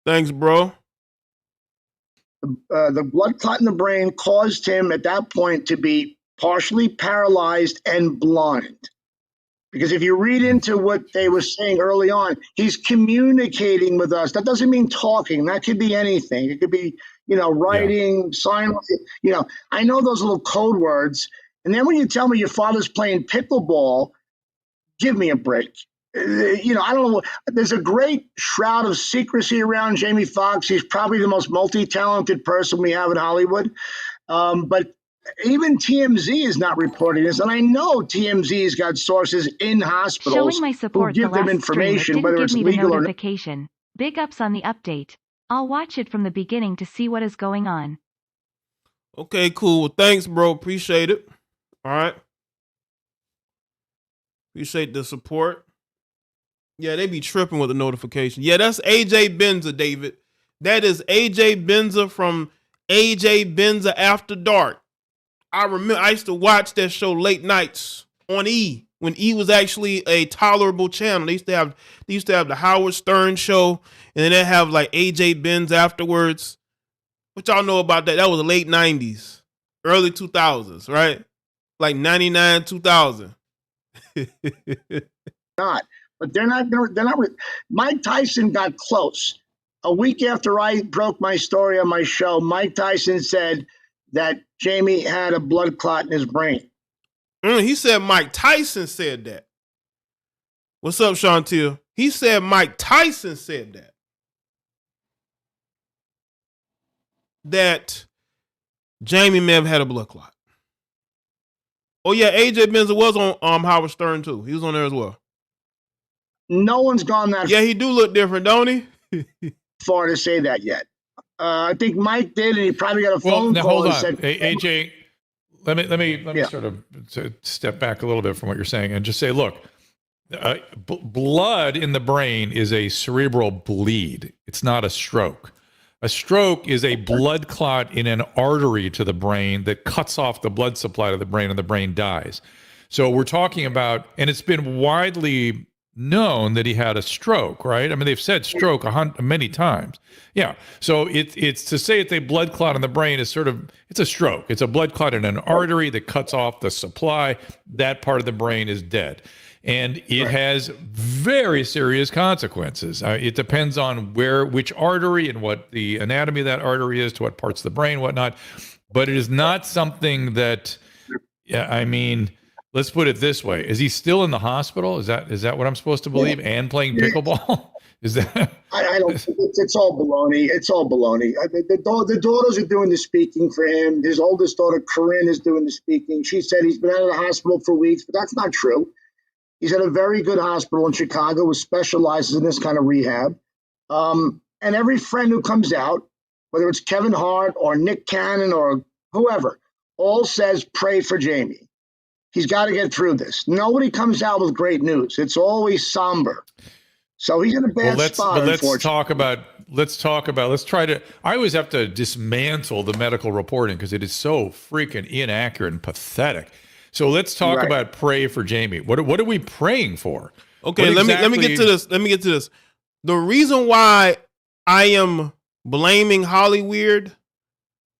Thanks, bro. The blood clot in the brain caused him at that point to be partially paralyzed and blind. Because if you read into what they were saying early on, he's communicating with us. That doesn't mean talking. That could be anything. It could be, writing, sign. I know those little code words. And then when you tell me your father's playing pickleball, give me a break. I don't know. There's a great shroud of secrecy around Jamie Foxx. He's probably the most multi-talented person we have in Hollywood. But even TMZ is not reporting this, and I know TMZ's got sources in hospitals Showing my support who give the them last information, stream, it whether didn't it's give me the legal or not. notification. Big ups on the update. I'll watch it from the beginning to see what is going on. Okay, cool. Well, thanks, bro. Appreciate it. All right. Appreciate the support. Yeah, they be tripping with the notification. Yeah, that's AJ Benza, David. That is AJ Benza from AJ Benza After Dark. I remember I used to watch that show late nights on E. when E was actually a tolerable channel. They used to have the Howard Stern show, and then they have like AJ Benz afterwards. What y'all know about that? That was the late 90s, early 2000s, right? Like 99, 2000. Not, but they're not. Mike Tyson got close. A week after I broke my story on my show, Mike Tyson said that Jamie had a blood clot in his brain. He said Mike Tyson said that. What's up, Chantil? He said Mike Tyson said that. That Jamie may have had a blood clot. Oh yeah, AJ Benza was on Howard Stern too. He was on there as well. No one's gone that Yeah, he do look different, don't he? far to say that yet. I think Mike did, and he probably got a phone now call hold and on. said, AJ, let me sort of step back a little bit from what you're saying and just say, look, blood in the brain is a cerebral bleed. It's not a stroke. A stroke is a blood clot in an artery to the brain that cuts off the blood supply to the brain, and the brain dies. So we're talking about, and it's been widely known that he had a stroke, right? I mean, they've said stroke many times. Yeah. So it's to say it's a blood clot in the brain is sort of, it's a stroke. It's a blood clot in an artery that cuts off the supply. That part of the brain is dead. And it has very serious consequences. It depends on which artery and what the anatomy of that artery is, to what parts of the brain, whatnot. But it is not something that, I mean, let's put it this way: is he still in the hospital? Is that what I'm supposed to believe? And playing pickleball? Is that? I don't. It's all baloney. It's all baloney. The daughters are doing the speaking for him. His oldest daughter, Corinne, is doing the speaking. She said he's been out of the hospital for weeks, but that's not true. He's at a very good hospital in Chicago, which specializes in this kind of rehab. And every friend who comes out, whether it's Kevin Hart or Nick Cannon or whoever, all says pray for Jamie. He's got to get through this. Nobody comes out with great news. It's always somber. So he's in a bad spot. Let's try to, I always have to dismantle the medical reporting because it is so freaking inaccurate and pathetic. So let's talk about pray for Jamie. What are we praying for? Okay, let me get to this. Let me get to this. The reason why I am blaming Hollyweird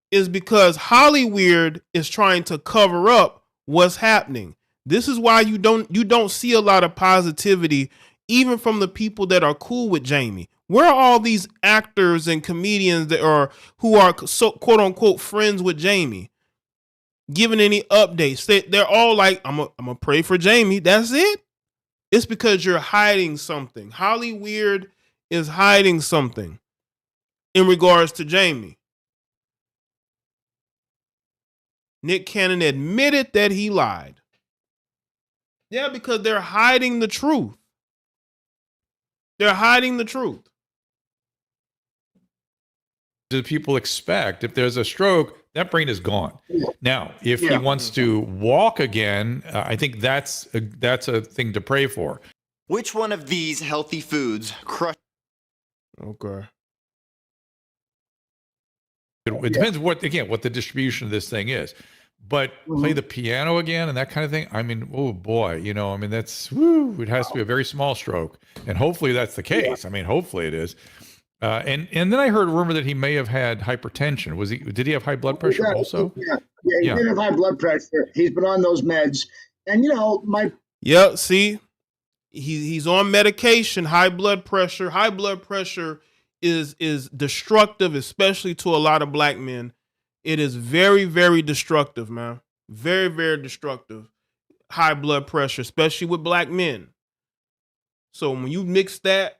is because Hollyweird is trying to cover up what's happening. This is why you don't see a lot of positivity, even from the people that are cool with Jamie. Where are all these actors and comedians who are so quote unquote friends with Jamie, giving any updates? They're all like, I'm gonna pray for Jamie. That's it. It's because you're hiding something. Hollyweird is hiding something in regards to Jamie. Nick Cannon admitted that he lied. Yeah, because they're hiding the truth. They're hiding the truth. Do people expect if there's a stroke, that brain is gone? Now, if he wants to walk again, I think that's a thing to pray for. Which one of these healthy foods crush? Okay. It depends what the distribution of this thing is. But play the piano again and that kind of thing. I mean, oh boy, that's it has to be a very small stroke, and hopefully that's the case. I mean, hopefully it is. And then I heard a rumor that he may have had hypertension. Did he have high blood pressure also? He did have high blood pressure. He's been on those meds, and see, he's on medication. High blood pressure. High blood pressure is destructive, especially to a lot of black men. It is very, very destructive, man. Very, very destructive. High blood pressure, especially with black men. So when you mix that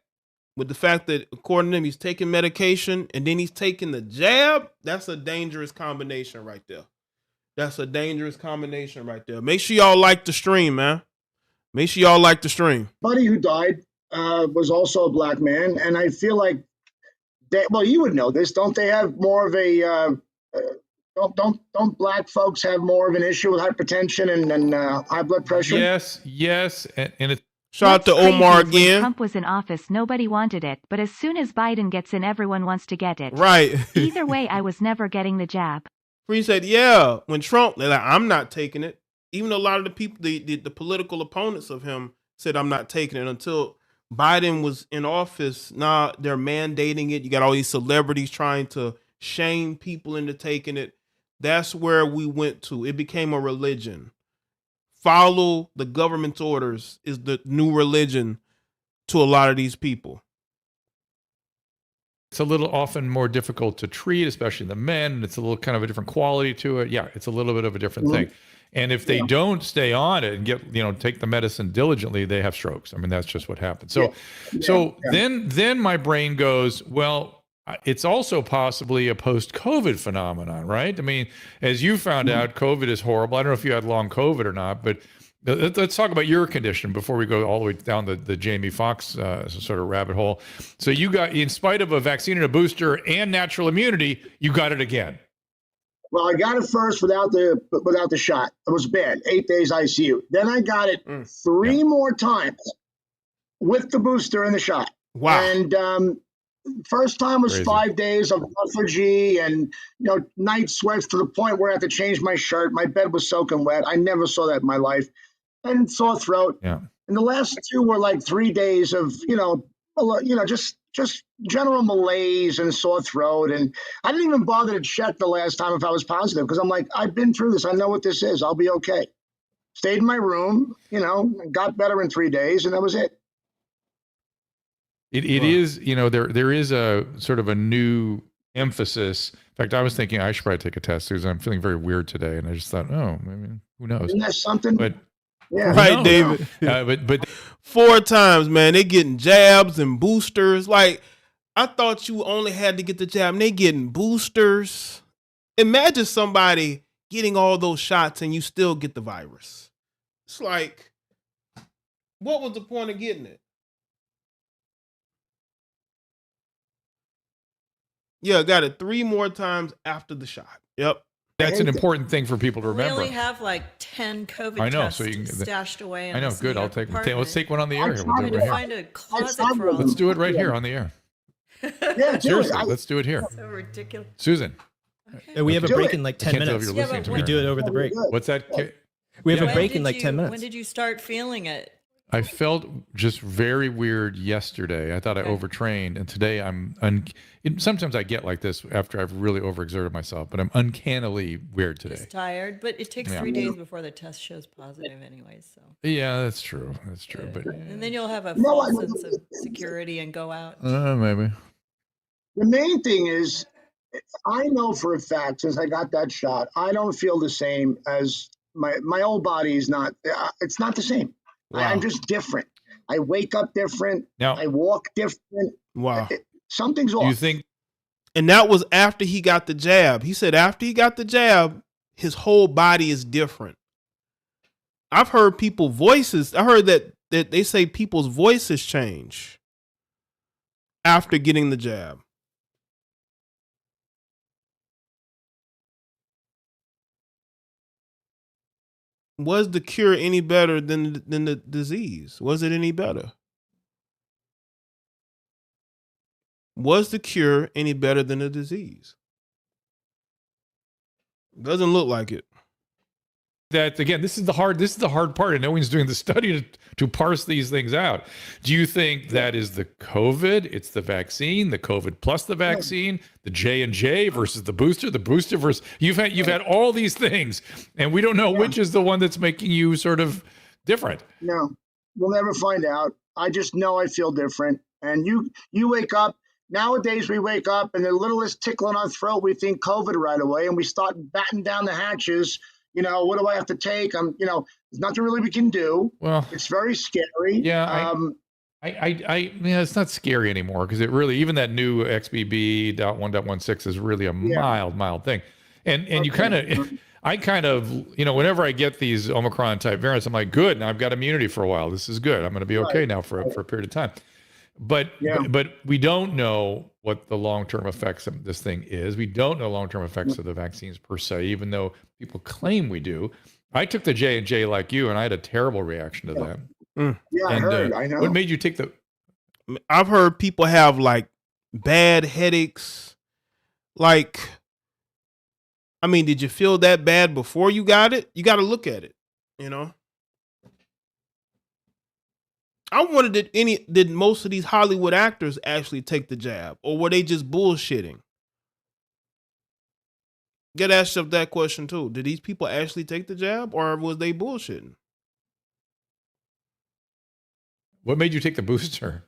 with the fact that, according to him, he's taking medication and then he's taking the jab, that's a dangerous combination right there. That's a dangerous combination right there. Make sure y'all like the stream, man. Make sure y'all like the stream. Buddy who died was also a black man, and I feel like you would know this. Don't they have more of a don't black folks have more of an issue with hypertension and high blood pressure? Yes, and it's shout out to Omar again. When Trump was in office, nobody wanted it, but as soon as Biden gets in, everyone wants to get it. Right. Either way, I was never getting the jab. Free said, yeah, when Trump, they're like, I'm not taking it. even a lot of the people, the political opponents of him said, I'm not taking it until Biden was in office. Now they're mandating it. You got all these celebrities trying to shame people into taking it. That's where we went to. It became a religion. Follow the government's orders is the new religion to a lot of these people. It's a little often more difficult to treat, especially the men. And it's a little kind of a different quality to it. Yeah, it's a little bit of a different thing. And if they don't stay on it and take the medicine diligently, they have strokes. I mean, that's just what happens. So then my brain goes, well, it's also possibly a post-COVID phenomenon, right? I mean, as you found out, COVID is horrible. I don't know if you had long COVID or not, but let's talk about your condition before we go all the way down the Jamie Foxx sort of rabbit hole. So you got, in spite of a vaccine and a booster and natural immunity, you got it again. Well, I got it first without the shot. It was bad. 8 days ICU. Then I got it three more times with the booster and the shot. Wow. And first time was Crazy. 5 days of lethargy and night sweats to the point where I had to change my shirt. My bed was soaking wet. I never saw that in my life. And sore throat. Yeah. And the last two were like 3 days of just general malaise and sore throat. And I didn't even bother to check the last time if I was positive because I'm like, I've been through this. I know what this is. I'll be okay. Stayed in my room, got better in 3 days, and that was it. It is, there is a sort of a new emphasis. In fact, I was thinking I should probably take a test because I'm feeling very weird today. And I just thought, I mean, who knows? Isn't that something? But yeah. Right, David. But 4 times, man. They getting jabs and boosters. Like, I thought you only had to get the jab, and they getting boosters. Imagine somebody getting all those shots and you still get the virus. It's like, what was the point of getting it? Yeah, got it 3 more times after the shot. Yep. that's an important thing for people to We remember. only have like 10 COVID I know, tests so you can- stashed away. In I know. this Good. New I'll York take. apartment. Let's take one on the air. I'm Here. trying We'll Trying do it to right here. find a closet I'm- for all Let's of do it right here on the air. Yeah, do Seriously, it. let's do it here. So ridiculous. Susan, And we have a Do break it. in like I 10 can't tell if minutes. you're Yeah, listening but to We me. do it over the break. What's that? We have Yeah. a break in like 10 minutes. When did you start feeling it? I felt just very weird yesterday. I thought I Okay. overtrained, and today sometimes I get like this after I've really overexerted myself, but I'm uncannily weird today. Just tired, but it takes Yeah. 3 days before the test shows positive, anyways. So, Yeah, that's true. That's true. But and then you'll have a No, false I- sense of security and go out. maybe. The main thing is, I know for a fact since I got that shot, I don't feel the same as my old body is not. It's not the same. Wow. I'm just different. I wake up different. Now, I walk different. Wow. Something's off. you think And that was after he got the jab. He said after he got the jab, his whole body is different. I've heard people voices. I heard that they say people's voices change after getting the jab. Was the cure any better than the disease? Was it any better? Was the cure any better than the disease? Doesn't look like it. that again? This is the hard part, and no one's doing the study to parse these things out. Do you think that is the COVID? It's the vaccine, the COVID plus the vaccine, the J&J versus the booster versus you've had all these things, and we don't know which is the one that's making you sort of different. No, we'll never find out. I just know I feel different. And you wake up. Nowadays, we wake up and the littlest tickle in our throat, we think COVID right away, and we start batting down the hatches. What do I have to take? There's nothing really we can do. Well, It's very scary. yeah, it's not scary anymore because it really, even that new XBB.1.16 is really a mild thing. And you kind of, I kind of, whenever I get these Omicron type variants, I'm like, good, now I've got immunity for a while. This is good. I'm going to be okay now for a period of time. But we don't know what the long-term effects of this thing is. We don't know long-term effects of the vaccines per se, even though people claim we do. I took the J&J like you, and I had a terrible reaction to that. Yeah, I heard. I know. What made you take the? I've heard people have like bad headaches. Like, did you feel that bad before you got it? You got to look at it. You know, I wondered did most of these Hollywood actors actually take the jab, or were they just bullshitting? Get asked yourself that question too. Did these people actually take the jab, or was they bullshitting? What made you take the booster?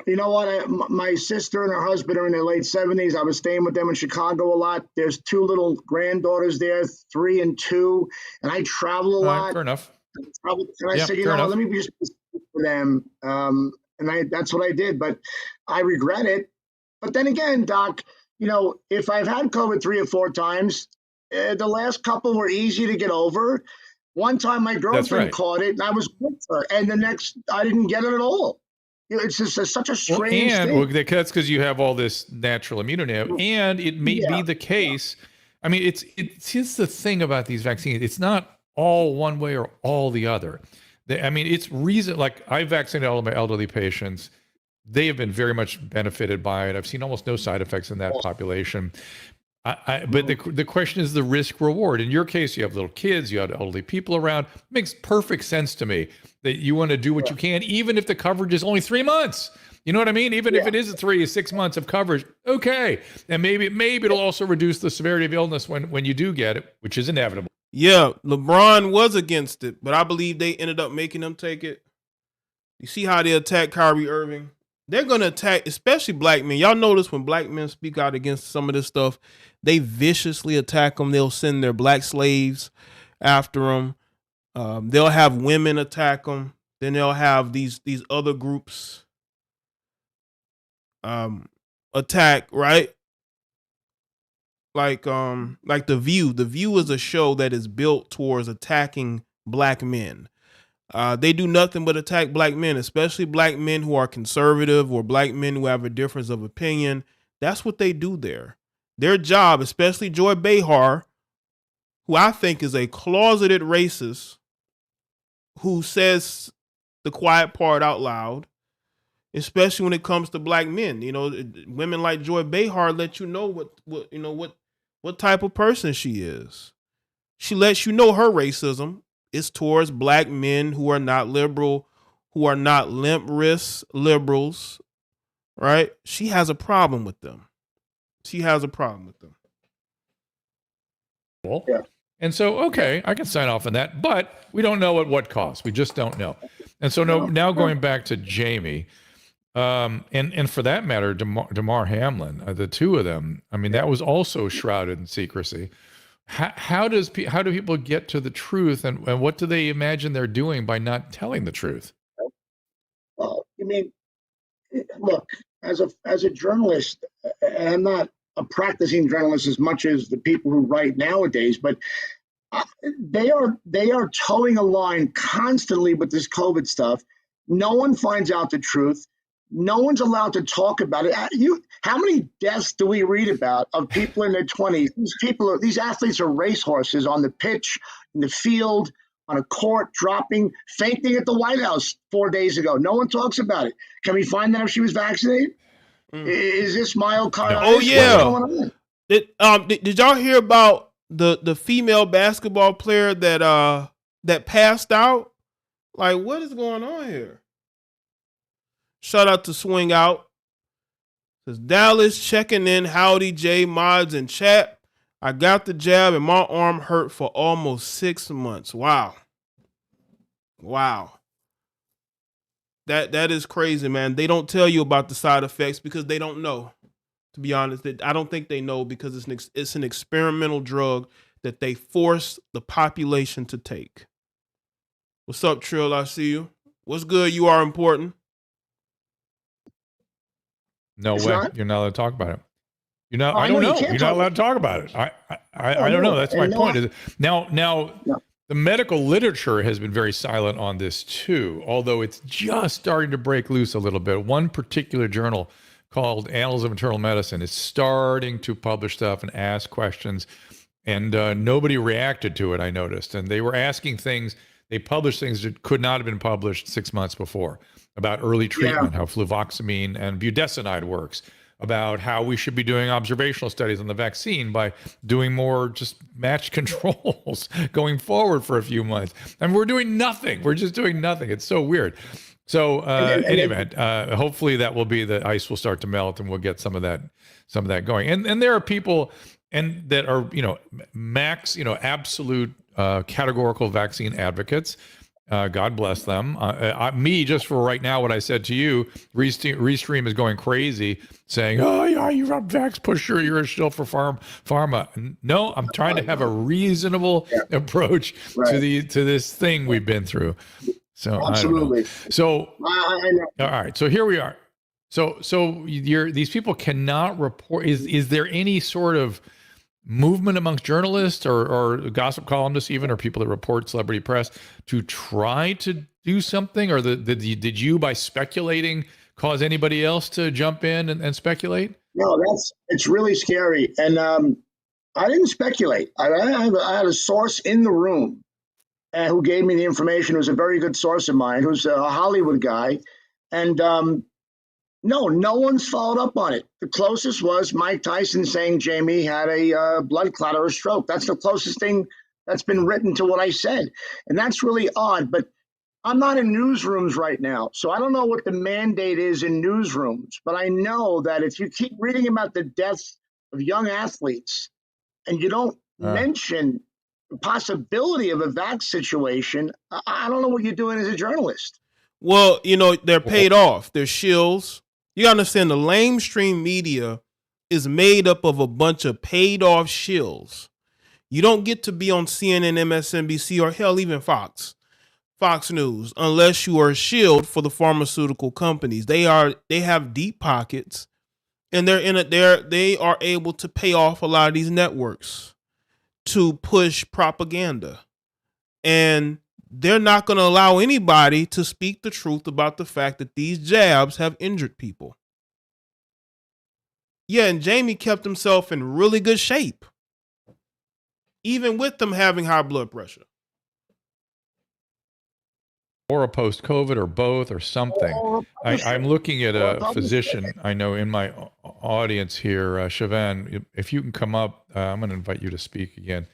You know what? My sister and her husband are in their late 70s. I was staying with them in Chicago a lot. There's two little granddaughters there, 3 and 2, and I travel a All right, lot. fair enough. And I Yeah, said, you fair know, enough. let me just for them. And that's what I did, but I regret it. But then again, Doc, you know, if I've had COVID 3 or 4 times, the last couple were easy to get over. One time my girlfriend right. caught it and I was with her, and the next I didn't get it at all. You know, it's just such a strange thing. That's because you have all this natural immunity, and it may be the case. I mean, it's just the thing about these vaccines. It's not all one way or all the other. I mean, it's reason. Like I vaccinated all of my elderly patients. They have been very much benefited by it. I've seen almost no side effects in that population. But the question is the risk reward. In your case, you have little kids, you have elderly people around. It makes perfect sense to me that you want to do what you can, even if the coverage is only 3 months. You know what I mean? Even if it is 3 or 6 months of coverage, okay. And maybe it'll also reduce the severity of illness when you do get it, which is inevitable. Yeah, LeBron was against it, but I believe they ended up making them take it. You see how they attack Kyrie Irving? They're going to attack, especially black men. Y'all notice when black men speak out against some of this stuff, they viciously attack them. They'll send their black slaves after them. They'll have women attack them. Then they'll have these other groups attack, right? Like The View. The View is a show that is built towards attacking black men. They do nothing but attack black men, especially black men who are conservative or black men who have a difference of opinion. That's what they do there. Their job, especially Joy Behar, who I think is a closeted racist, who says the quiet part out loud, especially when it comes to black men. You know, women like Joy Behar let you know what type of person she is. She lets you know her racism is towards black men who are not liberal, who are not limp wrist liberals, right? She has a problem with them. Yeah. And so, okay, I can sign off on that, but we don't know at what cost. We just don't know. And so now going back to Jamie, and for that matter, Damar Hamlin, the two of them, I mean, that was also shrouded in secrecy. How do people get to the truth, and what do they imagine they're doing by not telling the truth? Well, I mean, look, as a journalist, and I'm not a practicing journalist as much as the people who write nowadays, but they are towing a line constantly with this COVID stuff. No one finds out the truth. No one's allowed to talk about it. How many deaths do we read about of people in their 20s? These athletes are racehorses on the pitch, in the field, on a court, dropping, fainting at the White House 4 days ago. No one talks about it. Can we find out if she was vaccinated? Is this myocarditis? Oh yeah. Did y'all hear about the female basketball player that passed out? Like, what is going on here? Shout out to Swing Out. Says Dallas checking in. Howdy, Jay, mods, and chat. I got the jab and my arm hurt for almost 6 months. Wow. That is crazy, man. They don't tell you about the side effects because they don't know. To be honest, I don't think they know because it's an experimental drug that they force the population to take. What's up, Trill? I see you. What's good? You are important. No It's way. not? You're not allowed to talk about it. You're not. Oh, I don't you know. can't You're talk not allowed to talk about it. I don't know. That's my point. Now, the medical literature has been very silent on this too, although it's just starting to break loose a little bit. One particular journal called Annals of Internal Medicine is starting to publish stuff and ask questions, and nobody reacted to it, I noticed. And they were asking things, they published things that could not have been published 6 months before about early treatment, how fluvoxamine and budesonide works, about how we should be doing observational studies on the vaccine by doing more just matched controls going forward for a few months. And we're doing nothing. We're just doing nothing. It's so weird. So in any event, hopefully that will be the ice will start to melt and we'll get some of that going. And there are people and that are, absolute categorical vaccine advocates. God bless them. Me, just for right now, what I said to you, Restream is going crazy saying, oh, yeah, you're a vax pusher. You're a shill for pharma. No, I'm trying to have a reasonable approach to this thing we've been through. So Absolutely. I don't know. So, I know. all right. So here we are. So these people cannot report. Is there any sort of movement amongst journalists or gossip columnists even, or people that report celebrity press to try to do something? Or did you, by speculating, cause anybody else to jump in and speculate? No, it's really scary. And I didn't speculate. I had a source in the room who gave me the information. It was a very good source of mine, who's a Hollywood guy. And no one's followed up on it. The closest was Mike Tyson saying Jamie had a blood clot or a stroke. That's the closest thing that's been written to what I said. And that's really odd. But I'm not in newsrooms right now, so I don't know what the mandate is in newsrooms. But I know that if you keep reading about the deaths of young athletes and you don't mention the possibility of a vax situation, I don't know what you're doing as a journalist. Well, they're paid off. They're shills. You understand the lamestream media is made up of a bunch of paid off shills. You don't get to be on CNN, MSNBC, or hell, even Fox News, unless you are a shield for the pharmaceutical companies. They have deep pockets, and they are able to pay off a lot of these networks to push propaganda. And they're not going to allow anybody to speak the truth about the fact that these jabs have injured people. Yeah, and Jamie kept himself in really good shape, even with them having high blood pressure. Or a post-COVID or both or something. I'm looking at a physician I know in my audience here, Siobhan. If you can come up, I'm going to invite you to speak again,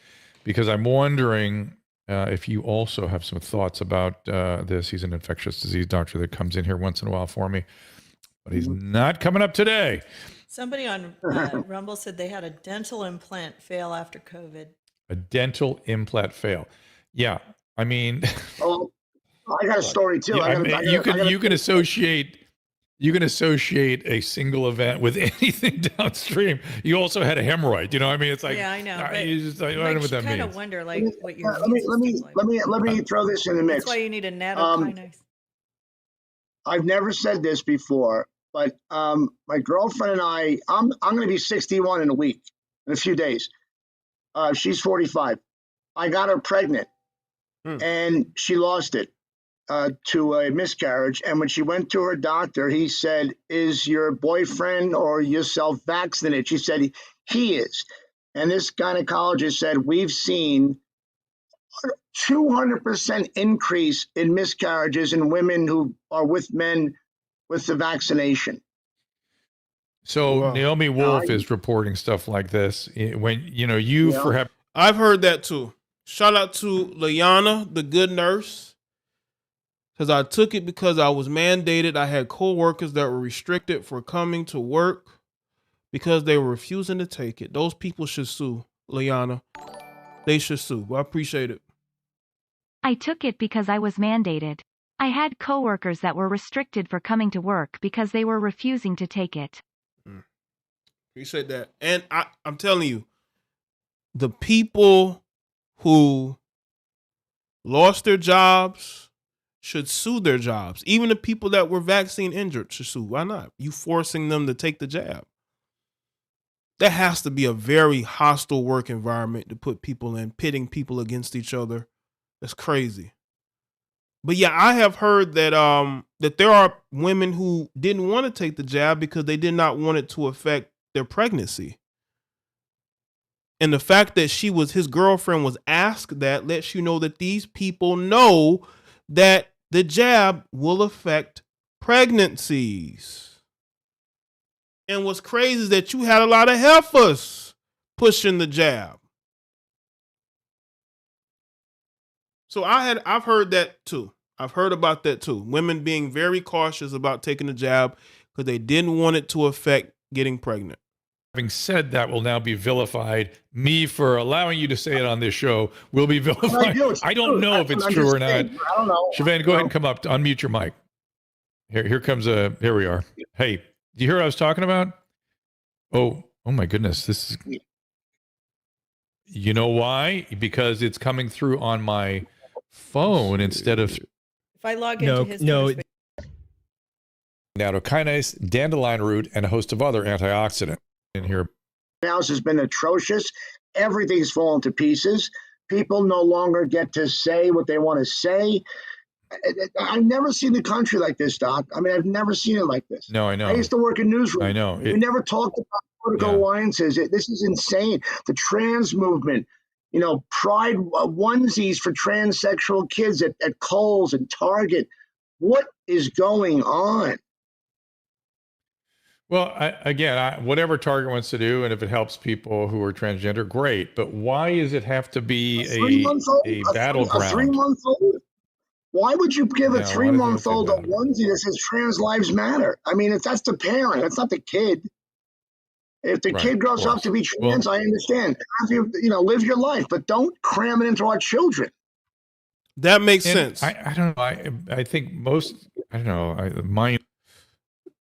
because I'm wondering if you also have some thoughts about this. He's an infectious disease doctor that comes in here once in a while for me, but he's not coming up today. Somebody on Rumble said they had a dental implant fail after COVID. A dental implant fail. Yeah. I mean, I got a story too. Yeah, you can associate a single event with anything downstream. You also had a hemorrhoid. I mean, it's like, yeah, I know. You just, I don't know what that means. Kind of wonder, like, what your let me throw this in the mix. That's why you need a nattokinase. I've never said this before, but my girlfriend and I'm going to be 61 in a few days. She's 45. I got her pregnant, and she lost it to a miscarriage. And when she went to her doctor, he said, "Is your boyfriend or yourself vaccinated?" She said, "He is." And this gynecologist said, "We've seen 200% increase in miscarriages in women who are with men with the vaccination." So Naomi Wolf is reporting stuff like this. When I've heard that too. Shout out to Liana, the good nurse, because I took it because I was mandated. I had coworkers that were restricted for coming to work because they were refusing to take it. Those people should sue, Liana. They should sue. Well, I appreciate it. I took it because I was mandated. I had coworkers that were restricted for coming to work because they were refusing to take it. Appreciate that. And I'm telling you, the people who lost their jobs should sue their jobs. Even the people that were vaccine injured should sue. Why not? You forcing them to take the jab. That has to be a very hostile work environment to put people in, pitting people against each other. That's crazy. But yeah, I have heard that that there are women who didn't want to take the jab because they did not want it to affect their pregnancy. And the fact that his girlfriend was asked that lets you know that these people know that the jab will affect pregnancies. And what's crazy is that you had a lot of heifers pushing the jab. So I've heard that too. I've heard about that too. Women being very cautious about taking the jab because they didn't want it to affect getting pregnant. Having said that will now be vilified. Me for allowing you to say it on this show will be vilified. I don't know if it's true or not. I don't know. Siobhan, go ahead and come up. Unmute your mic. Here we are. Hey, do you hear what I was talking about? Oh my goodness. This is, you know why? Because it's coming through on my phone instead of. If I log into his Twitter space- Nattokinase, dandelion root, and a host of other antioxidants in here. House has been atrocious. Everything's fallen to pieces. People no longer get to say what they want to say. I've never seen the country like this, Doc. I mean, I've never seen it like this. No, I know. I used to work in newsrooms. I know. We never talked about political alliances. This is insane. The trans movement, pride onesies for transsexual kids at Kohl's and Target. What is going on? Well, whatever Target wants to do, and if it helps people who are transgender, great. But why does it have to be a battleground? A 3-month-old? Why would you give a 3-month-old a onesie that says trans lives matter? I mean, if that's the parent, that's not the kid. If the kid grows up to be trans, I understand. Live your life, but don't cram it into our children. That makes sense. I don't know. I think most. I don't know.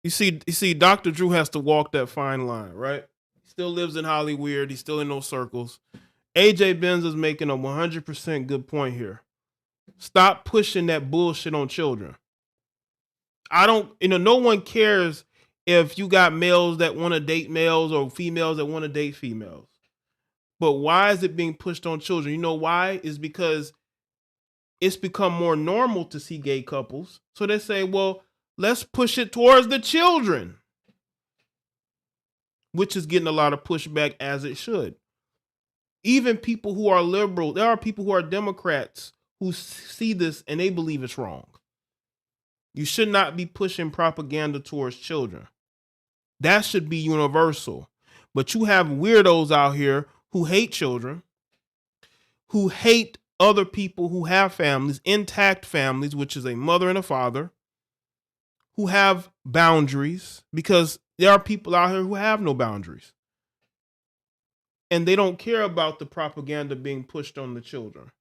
You see, Dr. Drew has to walk that fine line, right? He still lives in Hollywood. He's still in those circles. AJ Benz is making a 100% good point here. Stop pushing that bullshit on children. No one cares if you got males that want to date males or females that want to date females. But why is it being pushed on children? You know why? It's because it's become more normal to see gay couples. So they say, well, let's push it towards the children, which is getting a lot of pushback, as it should. Even people who are liberal, there are people who are Democrats who see this and they believe it's wrong. You should not be pushing propaganda towards children. That should be universal. But you have weirdos out here who hate children, who hate other people who have families, intact families, which is a mother and a father, who have boundaries, because there are people out here who have no boundaries. And they don't care about the propaganda being pushed on the children.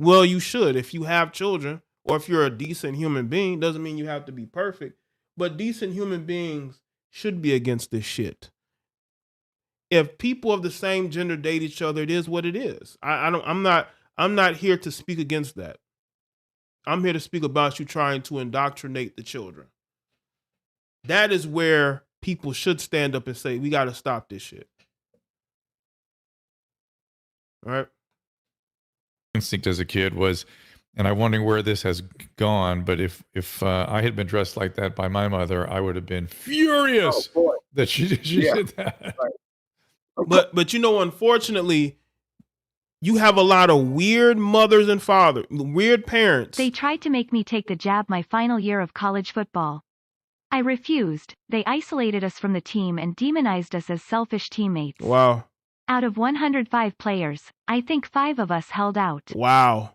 Well, you should. If you have children, or if you're a decent human being, doesn't mean you have to be perfect, but decent human beings should be against this shit. If people of the same gender date each other, it is what it is. I'm not here to speak against that. I'm here to speak about you trying to indoctrinate the children. That is where people should stand up and say, we got to stop this shit. All right. Instinct as a kid was, and I'm wondering where this has gone, but if I had been dressed like that by my mother, I would have been furious that she did that. Right. But unfortunately, you have a lot of weird mothers and fathers, weird parents. They tried to make me take the jab my final year of college football. I refused. They isolated us from the team and demonized us as selfish teammates. Wow. Out of 105 players, I think 5 of us held out. Wow.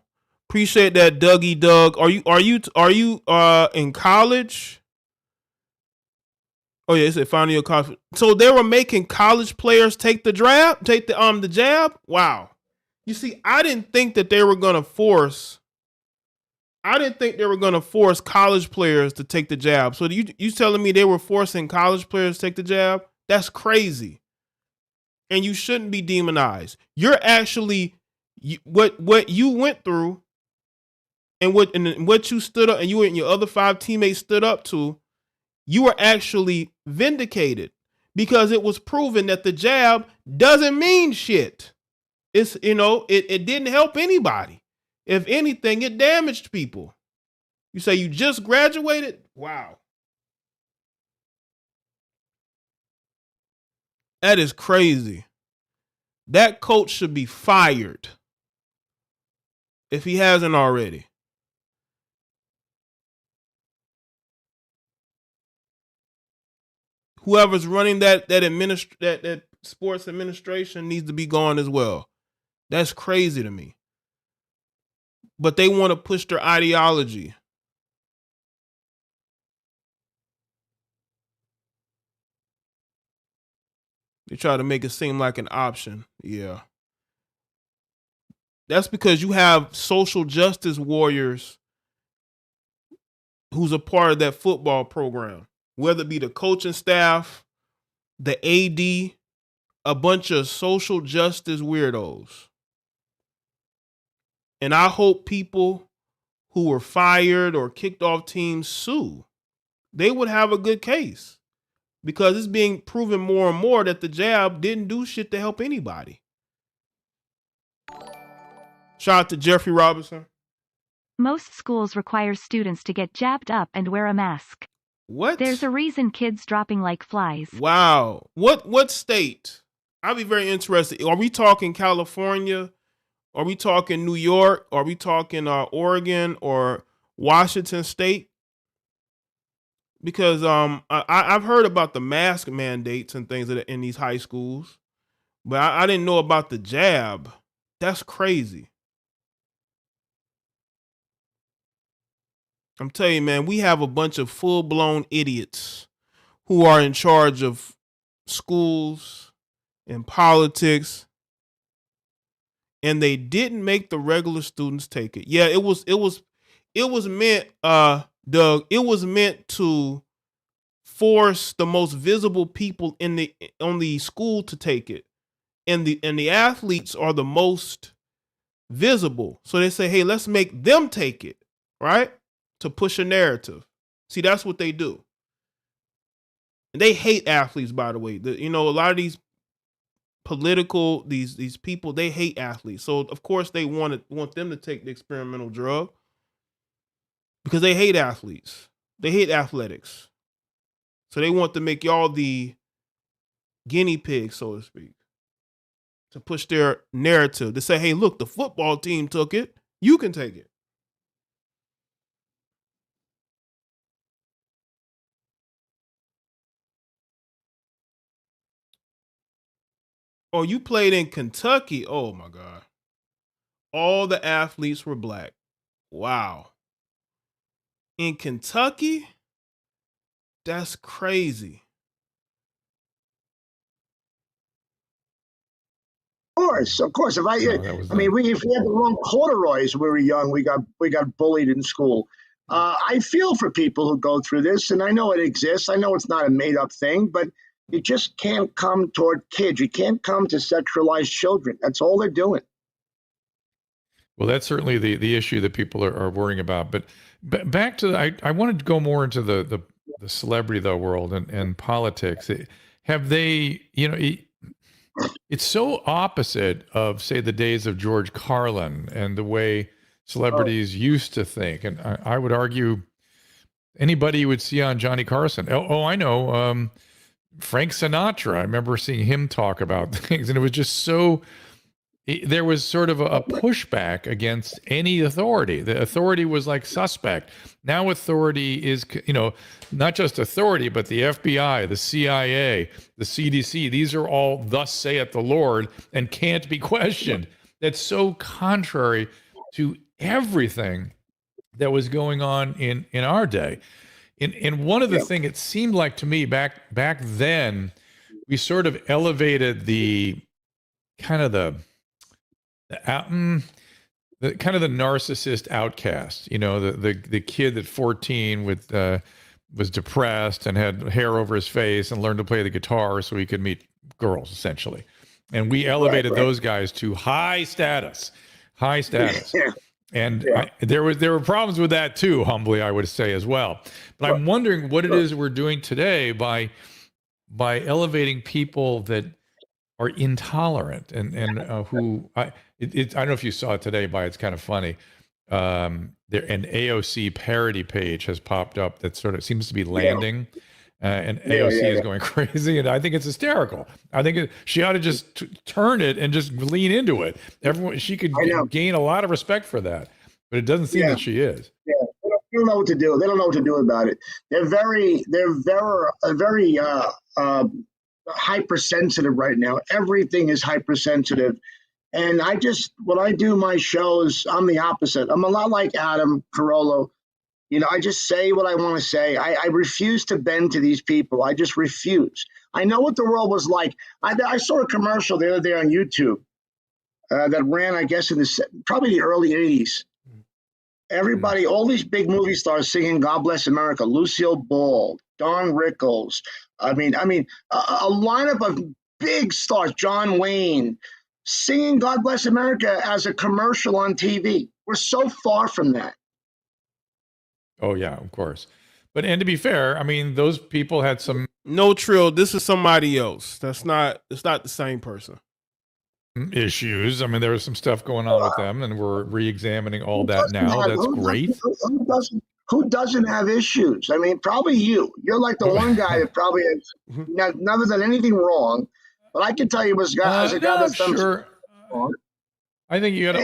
Appreciate that, Dougie Doug. Are you in college? Oh yeah, it's a final year college. So they were making college players take the jab? Wow. You see, I didn't think they were gonna force college players to take the jab. So you telling me they were forcing college players to take the jab? That's crazy. And you shouldn't be demonized. You're actually what you went through, and what you stood up, and you and your other 5 teammates stood up to. You were actually vindicated because it was proven that the jab doesn't mean shit. It's it didn't help anybody. If anything, it damaged people. You say you just graduated? Wow. That is crazy. That coach should be fired if he hasn't already. whoever's running that sports administration needs to be gone as well. That's crazy to me. But they want to push their ideology. They try to make it seem like an option. Yeah. That's because you have social justice warriors who's a part of that football program, whether it be the coaching staff, the AD, a bunch of social justice weirdos. And I hope people who were fired or kicked off teams sue. They would have a good case because it's being proven more and more that the jab didn't do shit to help anybody. Shout out to Jeffrey Robinson. Most schools require students to get jabbed up and wear a mask. What? There's a reason kids dropping like flies. Wow. What state? I'll be very interested. Are we talking California? Are we talking New York? Are we talking Oregon or Washington State? Because I've heard about the mask mandates and things in these high schools, but I didn't know about the jab. That's crazy. I'm telling you, man, we have a bunch of full-blown idiots who are in charge of schools and politics, and they didn't make the regular students take it. Yeah, it was meant, Doug, it was meant to force the most visible people on the school to take it. And the athletes are the most visible. So they say, hey, let's make them take it, right? To push a narrative. See, that's what they do. And they hate athletes, by the way. A lot of these political, these people, they hate athletes. So of course they want them to take the experimental drug because they hate athletes. They hate athletics. So they want to make y'all the guinea pigs, so to speak, to push their narrative. To say, hey, look, the football team took it. You can take it. Oh, you played in Kentucky. Oh my God. All the athletes were black. Wow. In Kentucky? That's crazy. Of course. If we had the wrong corduroys when we were young, we got bullied in school. I feel for people who go through this, and I know it exists. I know it's not a made up thing, but you just can't come toward kids. You can't come to sexualize children. That's all they're doing. Well, that's certainly the issue that people are worrying about. But back to I wanted to go more into the celebrity world and politics. Have they, it's so opposite of, say, the days of George Carlin and the way celebrities used to think. And I would argue anybody you would see on Johnny Carson. I know. Frank Sinatra, I remember seeing him talk about things, and it was just there was sort of a pushback against any authority. The authority was like suspect. Now authority is, not just authority, but the FBI, the CIA, the CDC. These are all thus saith the Lord and can't be questioned. That's so contrary to everything that was going on in our day. And one of the things it seemed like to me back then, we sort of elevated the kind of the narcissist outcast, the kid at 14 was depressed and had hair over his face and learned to play the guitar so he could meet girls, essentially. And we elevated those guys to high status. And there were problems with that too, humbly, I would say as well. But I'm wondering what it is we're doing today by elevating people that are intolerant and who I don't know if you saw it today, it's kind of funny. An AOC parody page has popped up that sort of seems to be landing. And AOC is going crazy, and I think it's hysterical. I think she ought to just turn it and just lean into it. She could gain a lot of respect for that, but it doesn't seem that she is. Yeah, they don't know what to do. They don't know what to do about it. They're very hypersensitive right now. Everything is hypersensitive. And when I do my shows, I'm the opposite. I'm a lot like Adam Carolla. I just say what I want to say. I refuse to bend to these people. I just refuse. I know what the world was like. I saw a commercial the other day on YouTube that ran, I guess, in probably the early 80s. Everybody, all these big movie stars singing "God Bless America." Lucille Ball, Don Rickles. I mean, a lineup of big stars. John Wayne singing "God Bless America" as a commercial on TV. We're so far from that. Oh yeah, of course. But and to be fair, I mean, those people had some No, Trill, this is somebody else. It's not the same person. issues. I mean, there was some stuff going on with them, and we're re-examining all that now. That's great. Who doesn't have issues? I mean, probably you. You're like the one guy that probably has never done anything wrong. But I can tell you, as a guy that's done sure. wrong. I think you got to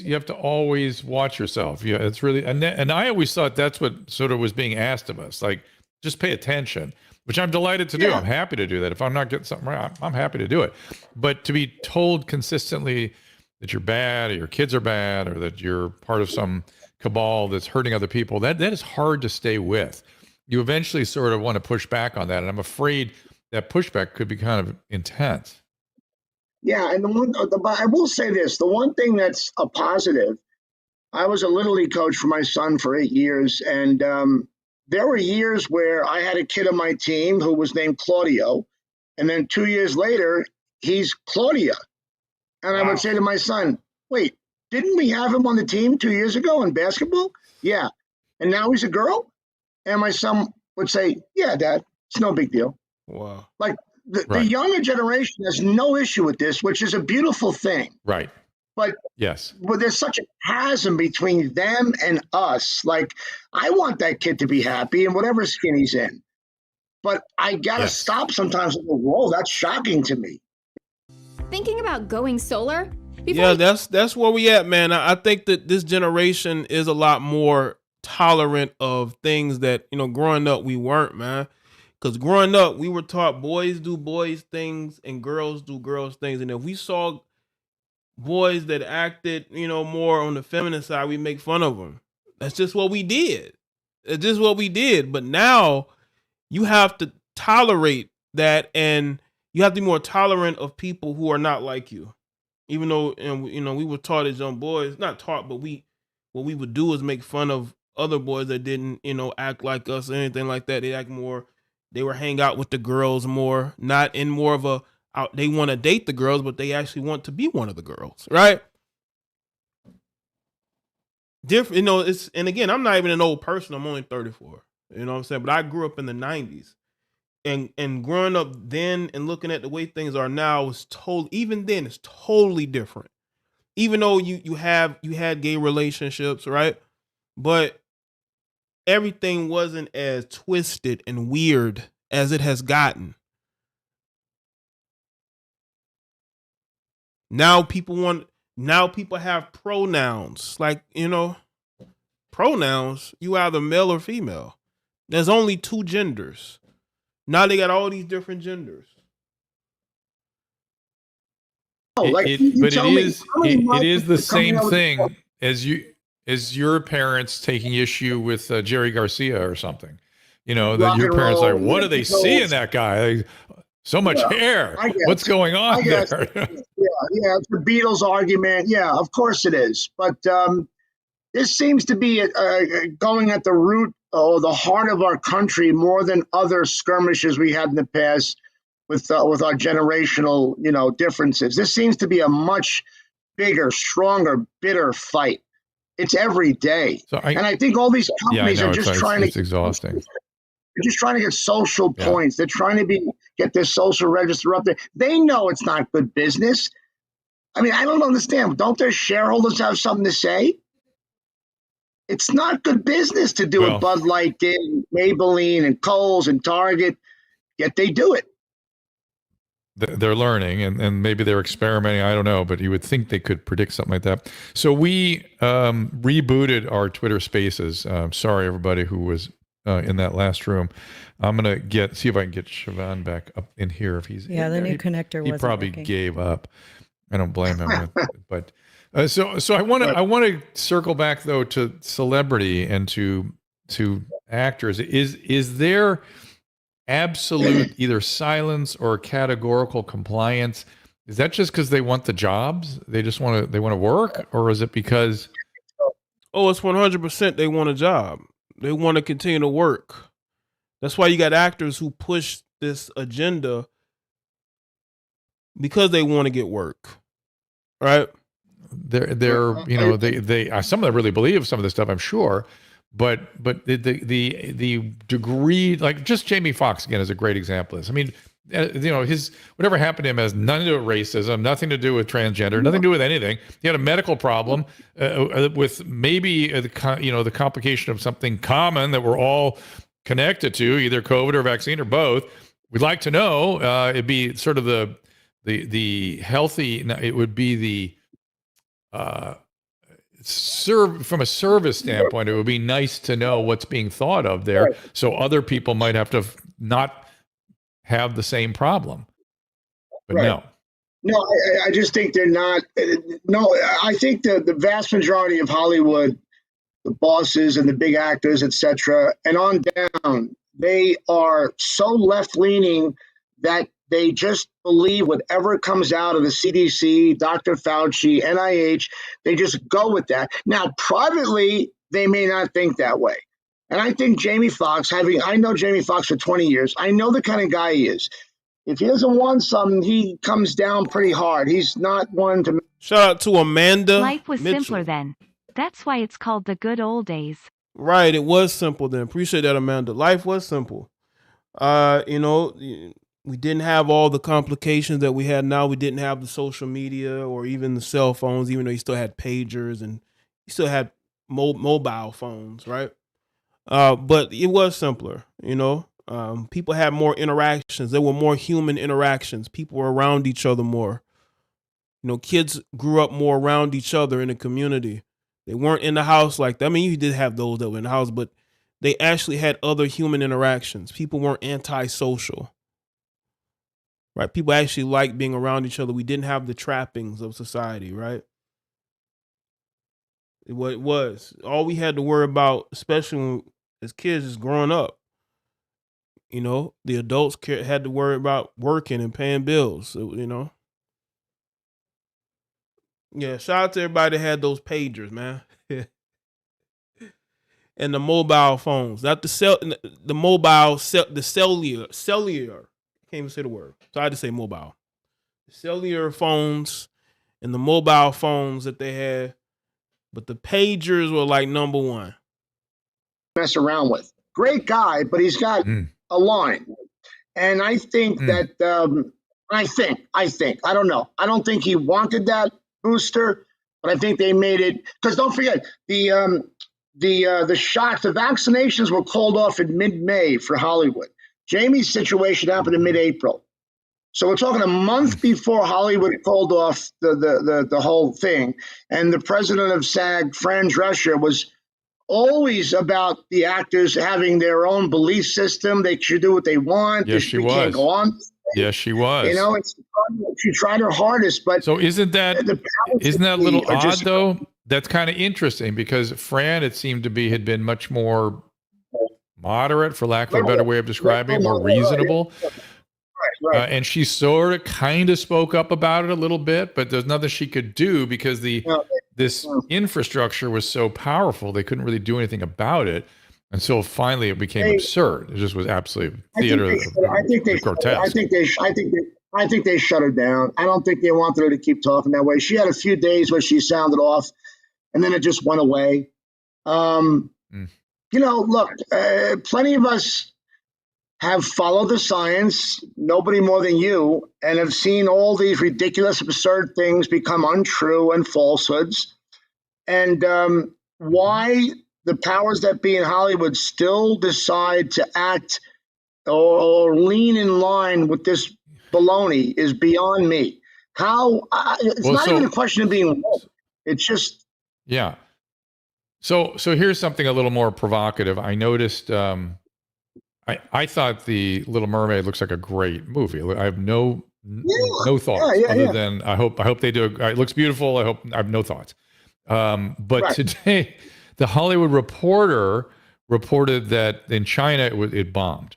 you have to always watch yourself. Yeah, it's really, and I always thought that's what sort of was being asked of us. Like, just pay attention, which I'm delighted to do. I'm happy to do that. If I'm not getting something right, I'm happy to do it. But to be told consistently that you're bad, or your kids are bad, or that you're part of some cabal that's hurting other people, that is hard to stay with. You eventually sort of want to push back on that, and I'm afraid that pushback could be kind of intense. Yeah, and I will say this: the one thing that's a positive, I was a Little League coach for my son for 8 years, and there were years where I had a kid on my team who was named Claudio, and then 2 years later, he's Claudia. And I would say to my son, wait, didn't we have him on the team 2 years ago in basketball? Yeah. And now he's a girl? And my son would say, yeah, Dad, it's no big deal. Wow. Like the younger generation has no issue with this, which is a beautiful thing. Right. But yes, there's such a chasm between them and us. Like, I want that kid to be happy in whatever skin he's in. But I got to stop sometimes and go, whoa, that's shocking to me. Thinking about going solar? That's where we at, man. I think that this generation is a lot more tolerant of things that, growing up we weren't, man. Because growing up, we were taught boys do boys things and girls do girls things. And if we saw boys that acted, more on the feminine side, we make fun of them. That's just what we did. It's just what we did. But now you have to tolerate that, and you have to be more tolerant of people who are not like you. Even though, we were taught as young boys, not taught, but what we would do is make fun of other boys that didn't, act like us or anything like that. They were hang out with the girls more, not in more of they want to date the girls, but they actually want to be one of the girls, right? Different, and again, I'm not even an old person. I'm only 34. You know what I'm saying? But I grew up in the 90s. And growing up then and looking at the way things are now even then it's totally different. Even though you had gay relationships, right? But everything wasn't as twisted and weird as it has gotten. Now people have pronouns. Like, pronouns, you either male or female. There's only 2 genders. Now they got all these different genders. It is the same thing as your parents taking issue with Jerry Garcia or something. That your parents are like, what do they see in that guy? Like, so much hair. What's going on there? Yeah, it's the Beatles argument. Yeah, of course it is. But this seems to be going at the root or the heart of our country more than other skirmishes we had in the past with our generational, differences. This seems to be a much bigger, stronger, bitter fight. It's every day. And I think all these companies are just trying to... It's exhausting. They're just trying to get social points. They're trying to get their social register up there. They know it's not good business. I mean, I don't understand. Don't their shareholders have something to say? It's not good business to do what Bud Light did, Maybelline and Kohl's and Target, yet they do it. They're learning, and maybe they're experimenting. I don't know, but you would think they could predict something like that. So we rebooted our Twitter Spaces. Sorry, everybody who was in that last room. I'm gonna see if I can get Siobhan back up in here if he's. Yeah, the new he, connector He wasn't probably working. gave up. I don't blame him, but so I want to circle back though to celebrity and to actors. Is there absolute either silence or categorical compliance? Is that just because they want the jobs? They want to work, or is it because? Oh, it's 100% they want a job. They want to continue to work. That's why you got actors who push this agenda because they want to get work, right? They're they some of them really believe some of this stuff, I'm sure, but the degree, like just Jamie Foxx again is a great example of this. I mean, his whatever happened to him has nothing to do with racism, nothing to do with transgender, nothing to do with anything. He had a medical problem with maybe the complication of something common that we're all connected to, either COVID or vaccine or both. We'd like to know. It'd be sort of the healthy. It would be the from a service standpoint, it would be nice to know what's being thought of there, so other people might have to not have the same problem. But no, I just think they're not. No, I think the vast majority of Hollywood, the bosses and the big actors, etc., and on down, they are so left leaning that they just believe whatever comes out of the CDC, Dr. Fauci, NIH, they just go with that. Now, privately, they may not think that way. And I think Jamie Foxx, I know Jamie Foxx for 20 years, I know the kind of guy he is. If he doesn't want something, he comes down pretty hard. He's not one to... Shout out to Amanda Life was Mitchell. simpler then. That's why it's called the good old days. Right, it was simple then. Appreciate that, Amanda. Life was simple. We didn't have all the complications that we had now. We didn't have the social media or even the cell phones, even though you still had pagers and you still had mobile phones, right? But it was simpler, people had more interactions. There were more human interactions. People were around each other more. Kids grew up more around each other in the community. They weren't in the house like that. I mean, you did have those that were in the house, but they actually had other human interactions. People weren't antisocial. Right? People actually liked being around each other. We didn't have the trappings of society, right? It was. All we had to worry about, especially as kids, is growing up. The adults had to worry about working and paying bills, Yeah, shout out to everybody that had those pagers, man. And the mobile phones. Not the cellular. Can't even say the word. So I had to say mobile. The cellular phones and the mobile phones that they had, but the pagers were like number one. Mess around with. Great guy, but he's got a line. And I think that, I don't know. I don't think he wanted that booster, but I think they made it, because don't forget, the shots, the vaccinations were called off in mid-May for Hollywood. Jamie's situation happened in mid-April. So we're talking a month before Hollywood called off the whole thing. And the president of SAG, Fran Drescher, was always about the actors having their own belief system. They should do what they want. Yes, she was. Can't go on. Yes, she was. She tried her hardest, but so isn't that a little odd though? That's kind of interesting because Fran, it seemed to be, had been much more moderate, for lack of a better way of describing it, more reasonable. Right. And she sort of kind of spoke up about it a little bit, but there's nothing she could do because this infrastructure was so powerful, they couldn't really do anything about it. And so finally it became absurd. It just was absolutely grotesque. I think they shut her down. I don't think they wanted her to keep talking that way. She had a few days where she sounded off, and then it just went away. Look, plenty of us have followed the science, nobody more than you, and have seen all these ridiculous, absurd things become untrue and falsehoods. And why the powers that be in Hollywood still decide to act or lean in line with this baloney is beyond me. How? It's not even a question of being woke. It's just... Yeah. So here's something a little more provocative. I noticed. I thought the Little Mermaid looks like a great movie. I have no thoughts other than I hope they do. It looks beautiful. I have no thoughts. But today, the Hollywood Reporter reported that in China it bombed,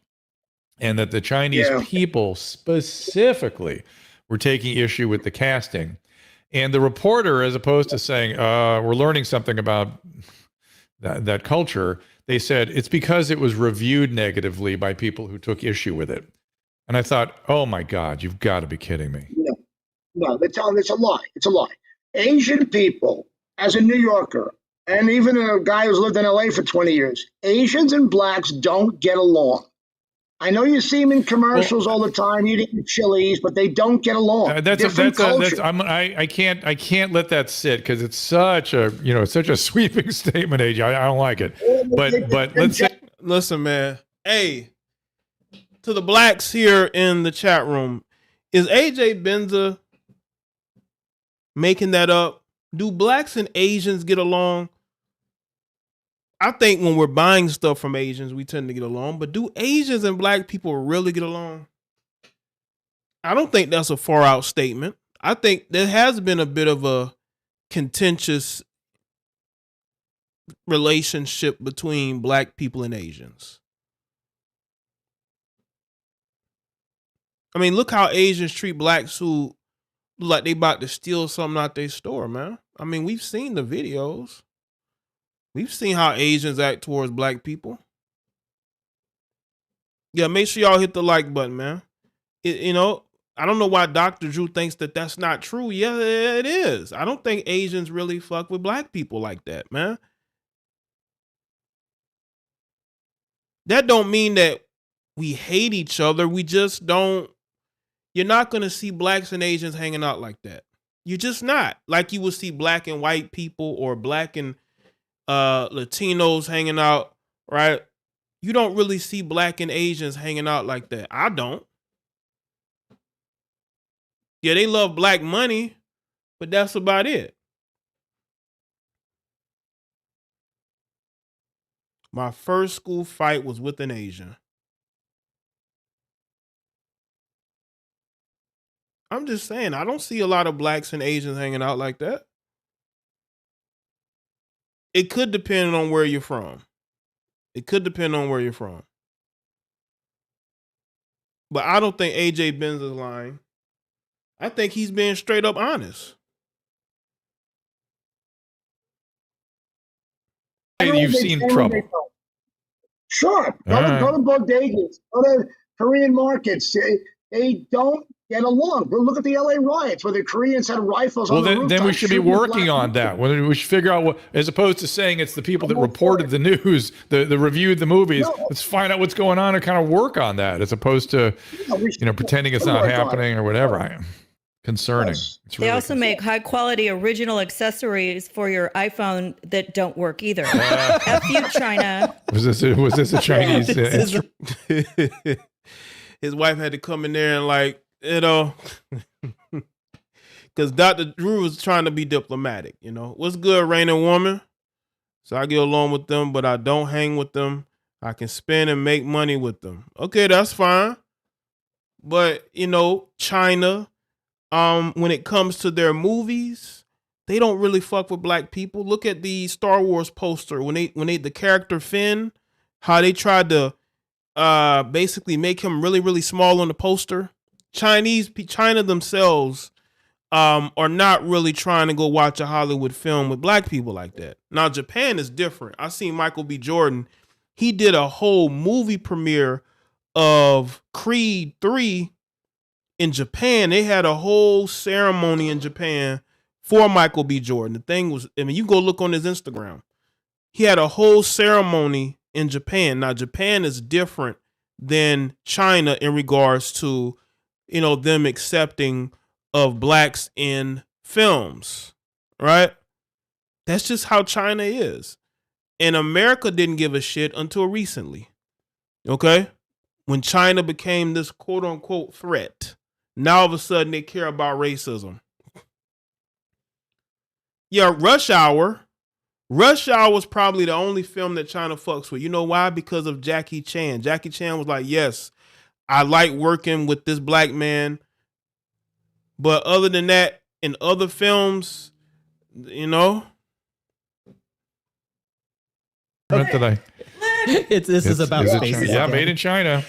and that the Chinese people specifically were taking issue with the casting. And the reporter, as opposed to saying we're learning something about that culture, they said it's because it was reviewed negatively by people who took issue with it. And I thought, oh my God, you've got to be kidding me. No, they're telling it's a lie. It's a lie. Asian people, as a New Yorker, and even a guy who's lived in LA for 20 years, Asians and blacks don't get along. I know you see them in commercials all the time eating chilies, but they don't get along. I can't let that sit because it's such a sweeping statement, AJ. I don't like it. But let's say, listen, man. Hey, to the blacks here in the chat room, is AJ Benza making that up? Do blacks and Asians get along? I think when we're buying stuff from Asians, we tend to get along. But do Asians and black people really get along? I don't think that's a far out statement. I think there has been a bit of a contentious relationship between black people and Asians. I mean, look how Asians treat blacks who look like they about to steal something out their store, man. I mean, we've seen the videos. We've seen how Asians act towards black people. Yeah, make sure y'all hit the like button, man. I don't know why Dr. Drew thinks that that's not true. Yeah, it is. I don't think Asians really fuck with black people like that, man. That don't mean that we hate each other. We just don't. You're not going to see blacks and Asians hanging out like that. You're just not. Like you would see black and white people or black and Latinos hanging out, right? You don't really see black and Asians hanging out like that. I don't. Yeah, they love black money, but that's about it. My first school fight was with an Asian. I'm just saying, I don't see a lot of blacks and Asians hanging out like that. It could depend on where you're from. But I don't think AJ Benz is lying. I think he's being straight up honest. You've seen trouble. Sure. Go to bodegas. Go to Korean markets. They don't get along. Look at the LA riots where the Koreans had rifles on the rooftop. Then we should be working on that. We should figure out what, as opposed to saying it's the people that reported the news, the reviewed the movies. No. Let's find out what's going on and kind of work on that, as opposed to pretending it's not happening or whatever. Concerning. Yes. They also make high quality original accessories for your iPhone that don't work either. F you, China. Was this a Chinese? His wife had to come in there and because Dr. Drew was trying to be diplomatic. What's good, reigning woman? So I get along with them, but I don't hang with them. I can spend and make money with them. Okay, that's fine. But China. When it comes to their movies, they don't really fuck with black people. Look at the Star Wars poster when they the character Finn, how they tried to basically make him really, really small on the poster. China themselves are not really trying to go watch a Hollywood film with black people like that. Now Japan is different. I seen Michael B. Jordan. He did a whole movie premiere of Creed 3 in Japan. They had a whole ceremony in Japan for Michael B. Jordan. The thing was, you go look on his Instagram. He had a whole ceremony in Japan. Now, Japan is different than China in regards to, them accepting of blacks in films, right? That's just how China is. And America didn't give a shit until recently, okay? When China became this quote unquote threat. Now all of a sudden they care about racism. Yeah, Rush Hour Rush Hour was probably the only film that China fucks with. You know why? Because of Jackie Chan. Jackie Chan was like, yes, I like working with this black man. But other than that, in other films, you know. Not that I. This is about space. China? Yeah, made in China.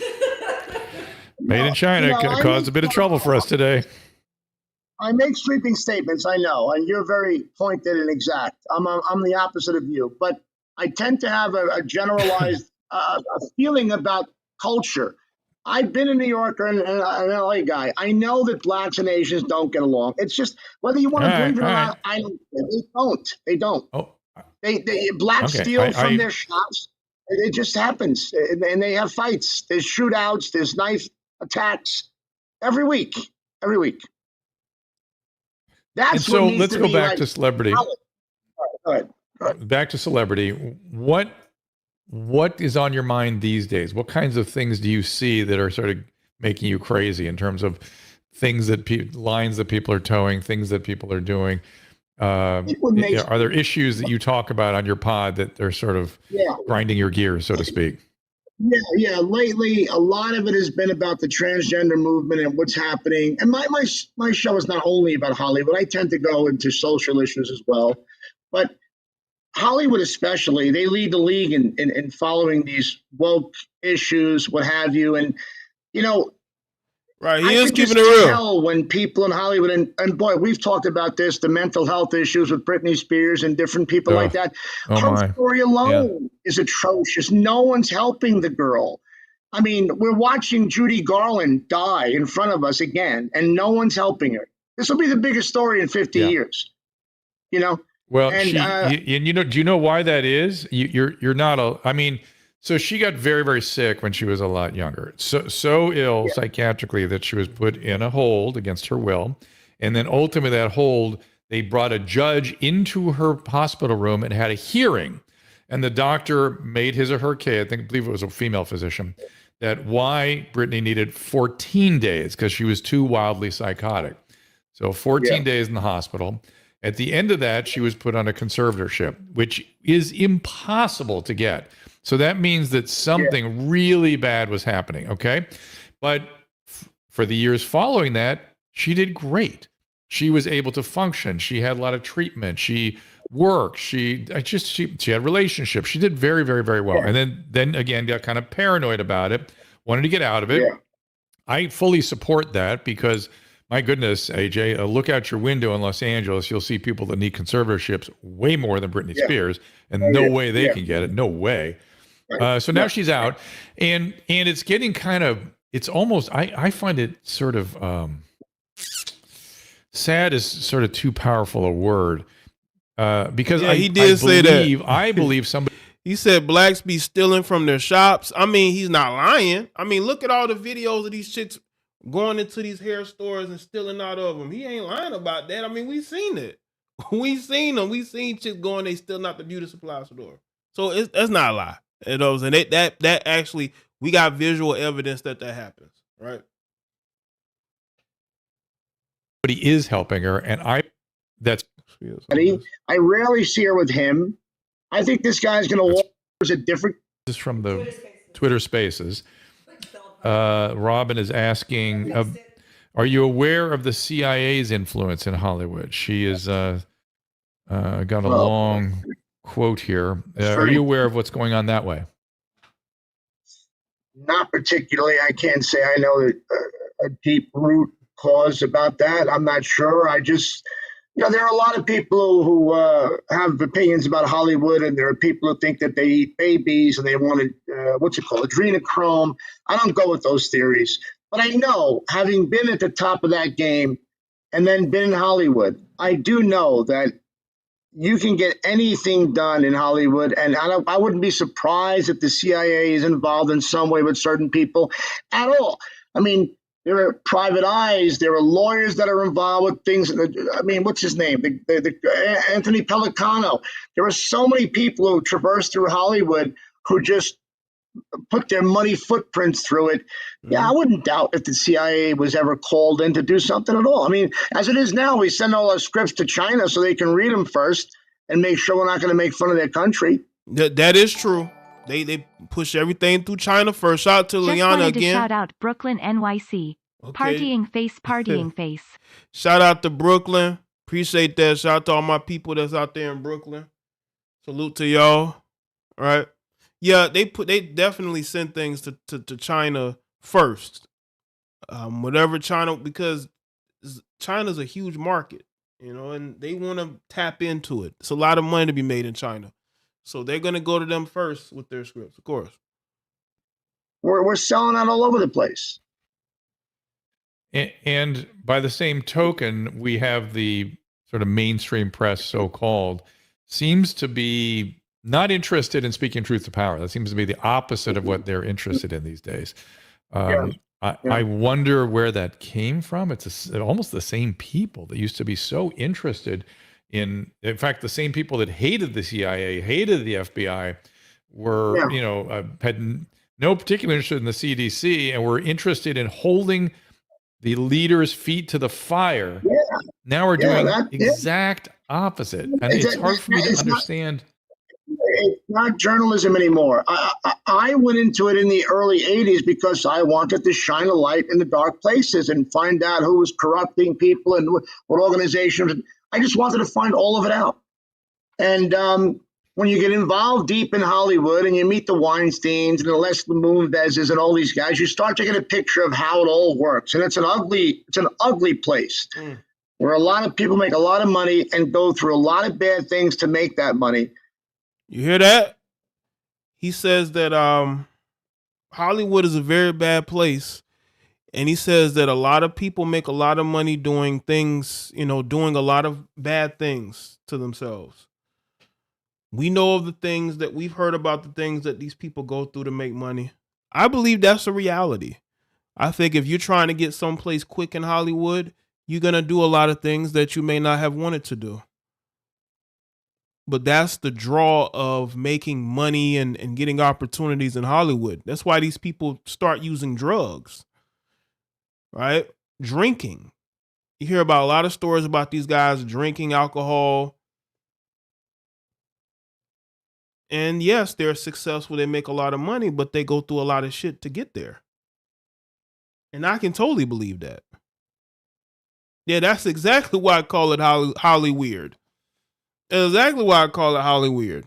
Made in China caused a bit of trouble for us today. I make sweeping statements, I know, and you're very pointed and exact. I'm the opposite of you, but I tend to have a generalized a feeling about culture. I've been a New Yorker and an LA guy. I know that blacks and Asians don't get along. It's just whether you want to believe it or not. They don't. Oh. They blacks steal from their shops. It just happens, and they have fights. There's shootouts. There's knife attacks every week. Every week. That's and so let's go back to celebrity. Go ahead. Back to celebrity. What is on your mind these days? What kinds of things do you see that are sort of making you crazy in terms of things that lines that people are towing, things that people are doing? Are there issues that you talk about on your pod that are sort of grinding your gears, so to speak? Yeah. Lately, a lot of it has been about the transgender movement and what's happening. And my show is not only about Hollywood. I tend to go into social issues as well. But Hollywood especially, they lead the league in following these woke issues, what have you. And, you know, right, he is keeping it real. Tell when people in Hollywood, and boy, we've talked about this, the mental health issues with Britney Spears and different people like that. Her story alone is atrocious. No one's helping the girl. I mean, we're watching Judy Garland die in front of us again, and no one's helping her. This will be the biggest story in 50 years, you know? Well, and you know, do you know why that is? You're not so she got very, very sick when she was a lot younger. So ill psychiatrically that she was put in a hold against her will. And then ultimately that hold, they brought a judge into her hospital room and had a hearing. And the doctor made his or her case, I believe it was a female physician, that why Britney needed 14 days because she was too wildly psychotic. So 14 days in the hospital. At the end of that, she was put on a conservatorship, which is impossible to get. So that means that something really bad was happening, okay? But for the years following that, she did great. She was able to function. She had a lot of treatment. She worked. She had relationships. She did very, very, very well. And then again, got kind of paranoid about it, wanted to get out of it. Yeah. I fully support that because, my goodness, AJ, look out your window in Los Angeles. You'll see people that need conservatorships way more than Britney Spears, and no way they can get it. No way. So now she's out, and it's getting kind of, it's almost, I find it sort of, sad is sort of too powerful a word, because I believe somebody. He said blacks be stealing from their shops. I mean, he's not lying. I mean, look at all the videos of these chicks going into these hair stores and stealing out of them. He ain't lying about that. I mean, we seen it. We seen them. We seen chicks going, they stealing out the beauty supply store. So that's not a lie. You know, and that actually, we got visual evidence that happens, right? But he is helping her, and I rarely see her with him. I think this guy's going to walk a different. This is from the Twitter Spaces. Robin is asking, are you aware of the CIA's influence in Hollywood? She is got a long quote here. Are you aware of what's going on that way? Not particularly. I can't say I know a deep root cause about that. I'm not sure. I just, there are a lot of people who have opinions about Hollywood, and there are people who think that they eat babies and they want adrenochrome. I don't go with those theories. But I know, having been at the top of that game and then been in Hollywood, I do know that you can get anything done in Hollywood, and I wouldn't be surprised if the CIA is involved in some way with certain people at all. I mean, there are private eyes. There are lawyers that are involved with things. I mean, what's his name? Anthony Pellicano. There are so many people who traverse through Hollywood who just put their money footprints through it. Yeah, I wouldn't doubt if the CIA was ever called in to do something at all. I mean, as it is now, we send all our scripts to China so they can read them first, and make sure we're not going to make fun of their country. That is true. They push everything through China first. Shout out to Just Liana wanted to again. shout out Brooklyn, NYC. Okay. Partying face. Shout out to Brooklyn. Appreciate that. Shout out to all my people that's out there in Brooklyn. Salute to y'all. All right. Yeah, they definitely send things to China first. Whatever China, because China's a huge market, and they want to tap into it. It's a lot of money to be made in China. So they're going to go to them first with their scripts, of course. We're selling out all over the place. And by the same token, we have the sort of mainstream press, so-called, seems to be not interested in speaking truth to power. That seems to be the opposite of what they're interested in these days. I wonder where that came from. It's almost the same people that used to be so interested in fact, the same people that hated the CIA, hated the FBI, were, had no particular interest in the CDC and were interested in holding the leaders' feet to the fire. Yeah. Now we're doing exact opposite. And it's hard for me to understand. It's not journalism anymore. I went into it in the early 80s because I wanted to shine a light in the dark places and find out who was corrupting people and what organizations. I just wanted to find all of it out. And when you get involved deep in Hollywood and you meet the Weinsteins and the Leslie Moonveses and all these guys, you start to get a picture of how it all works. And it's an ugly place where a lot of people make a lot of money and go through a lot of bad things to make that money. You hear that? He says that Hollywood is a very bad place. And he says that a lot of people make a lot of money doing things, doing a lot of bad things to themselves. We know of the things that we've heard about, the things that these people go through to make money. I believe that's a reality. I think if you're trying to get someplace quick in Hollywood, you're going to do a lot of things that you may not have wanted to do. But that's the draw of making money and getting opportunities in Hollywood. That's why these people start using drugs, right? Drinking. You hear about a lot of stories about these guys drinking alcohol. And yes, they're successful. They make a lot of money, but they go through a lot of shit to get there. And I can totally believe that. Yeah, that's exactly why I call it Holly Weird. Exactly why I call it Holly Weird.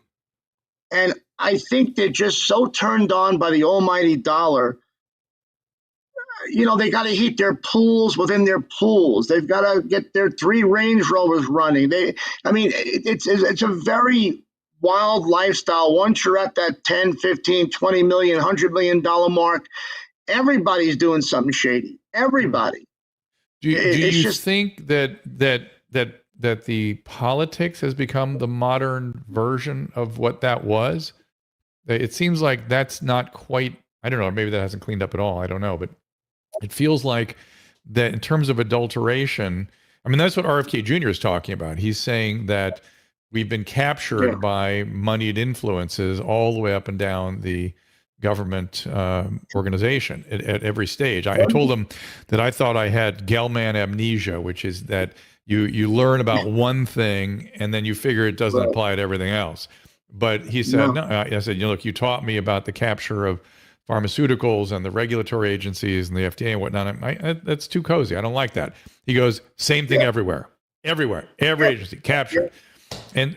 And I think they're just so turned on by the almighty dollar. They got to heat their pools within their pools. They've got to get their 3 Range Rovers running. It's a very wild lifestyle. Once you're at that 10, 15, 20 million, $100 million mark, everybody's doing something shady. Everybody. Do you think that the politics has become the modern version of what that was? It seems like that's not quite, I don't know, maybe that hasn't cleaned up at all. I don't know, but it feels like that in terms of adulteration, that's what RFK Jr. is talking about. He's saying that we've been captured by moneyed influences all the way up and down the government organization at every stage. I told him that I thought I had Gell-Mann amnesia, which is that you learn about one thing and then you figure it doesn't apply to everything else. But he said, no. I said, look, you taught me about the capture of pharmaceuticals and the regulatory agencies and the FDA and whatnot. That's too cozy. I don't like that. He goes, same thing everywhere, every agency captured. And